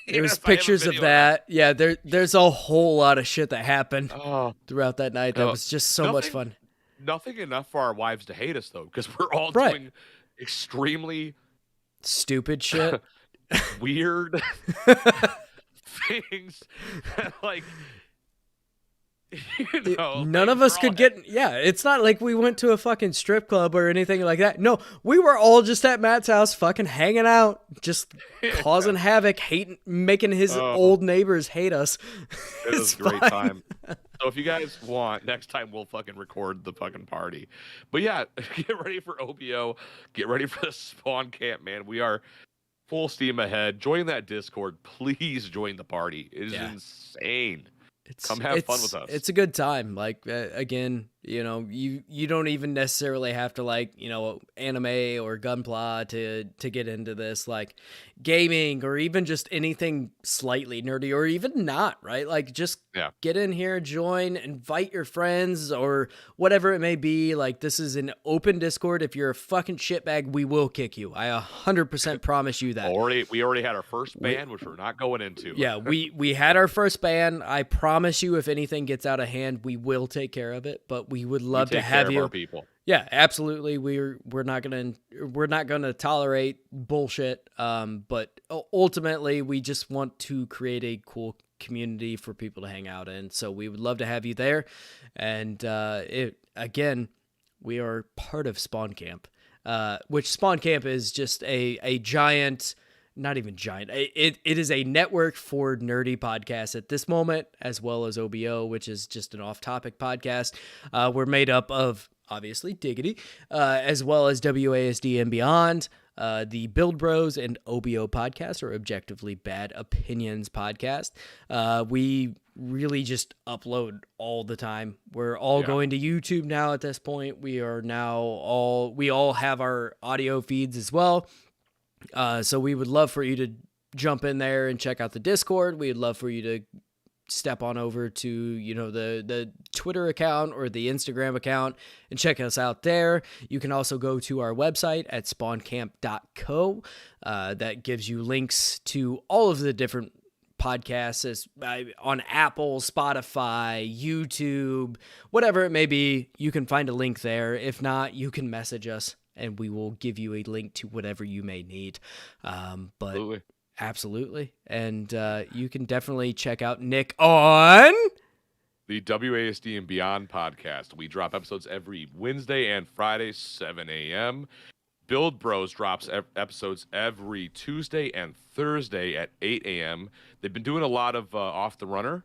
There was pictures of that. Yeah, there's a whole lot of shit that happened throughout that night. That was just so much fun. Nothing enough for our wives to hate us, though, because we're all doing extremely stupid shit, weird things. Like, you know, none of us could get. Yeah, it's not like we went to a fucking strip club or anything like that. No, we were all just at Matt's house, fucking hanging out, just causing havoc, making his old neighbors hate us. It was a great time. So if you guys want, next time we'll fucking record the fucking party. But yeah, get ready for OBO. Get ready for the Spawn Camp, man. We are full steam ahead. Join that Discord. Please join the party. It is insane. Come have fun with us. It's a good time. Like, again, you know, you don't even necessarily have to like, you know, anime or Gunpla to get into this, like gaming or even just anything slightly nerdy or even not, right? Like, just get in here, join, invite your friends or whatever it may be. Like, this is an open Discord. If you're a fucking shitbag, we will kick you. I 100% promise you that. We already had our first ban, which we're not going into. Yeah, we had our first ban. I promise you, if anything gets out of hand, we will take care of it. But we would love to have you. Our people. Yeah, absolutely. We're not gonna tolerate bullshit. But ultimately, we just want to create a cool community for people to hang out in. So we would love to have you there. And again, we are part of Spawn Camp, which Spawn Camp is just a giant. Not even giant. It is a network for nerdy podcasts at this moment, as well as OBO, which is just an off-topic podcast. We're made up of, obviously, Diggity, as well as WASD and Beyond, the Build Bros and OBO podcast, or Objectively Bad Opinions podcast. We really just upload all the time. We're all going to YouTube now at this point. We all have our audio feeds as well. So we would love for you to jump in there and check out the Discord. We'd love for you to step on over to, you know, the Twitter account or the Instagram account and check us out there. You can also go to our website at spawncamp.co. That gives you links to all of the different podcasts on Apple, Spotify, YouTube, whatever it may be. You can find a link there. If not, you can message us and we will give you a link to whatever you may need. Absolutely. And you can definitely check out Nick on the WASD and Beyond podcast. We drop episodes every Wednesday and Friday, 7 a.m. Build Bros drops episodes every Tuesday and Thursday at 8 a.m. They've been doing a lot of Off the Runner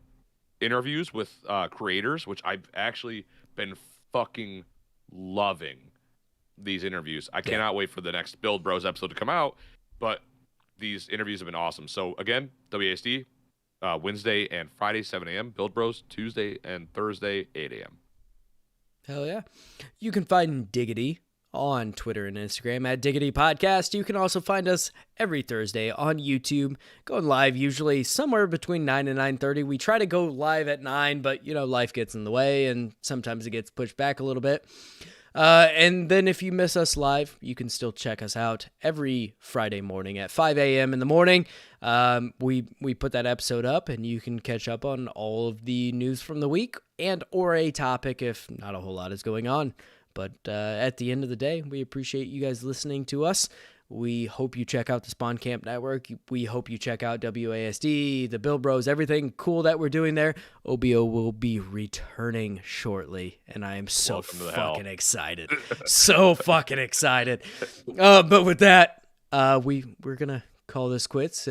interviews with creators, which I've actually been fucking loving these interviews. I cannot wait for the next Build Bros episode to come out, but these interviews have been awesome. So again, WASD, Wednesday and Friday, 7 a.m. Build Bros, Tuesday and Thursday, 8 a.m. Hell yeah. You can find Diggity on Twitter and Instagram at Diggity Podcast. You can also find us every Thursday on YouTube, going live usually somewhere between 9 and 9:30. We try to go live at 9, but, life gets in the way, and sometimes it gets pushed back a little bit. And then if you miss us live, you can still check us out every Friday morning at 5 a.m. in the morning. We put that episode up, and you can catch up on all of the news from the week and or a topic if not a whole lot is going on. But at the end of the day, we appreciate you guys listening to us. We hope you check out the Spawn Camp Network. We hope you check out WASD, the Build Bros, everything cool that we're doing there. OBO will be returning shortly, and I am so fucking excited. So fucking excited. But with that, we're going to call this quits.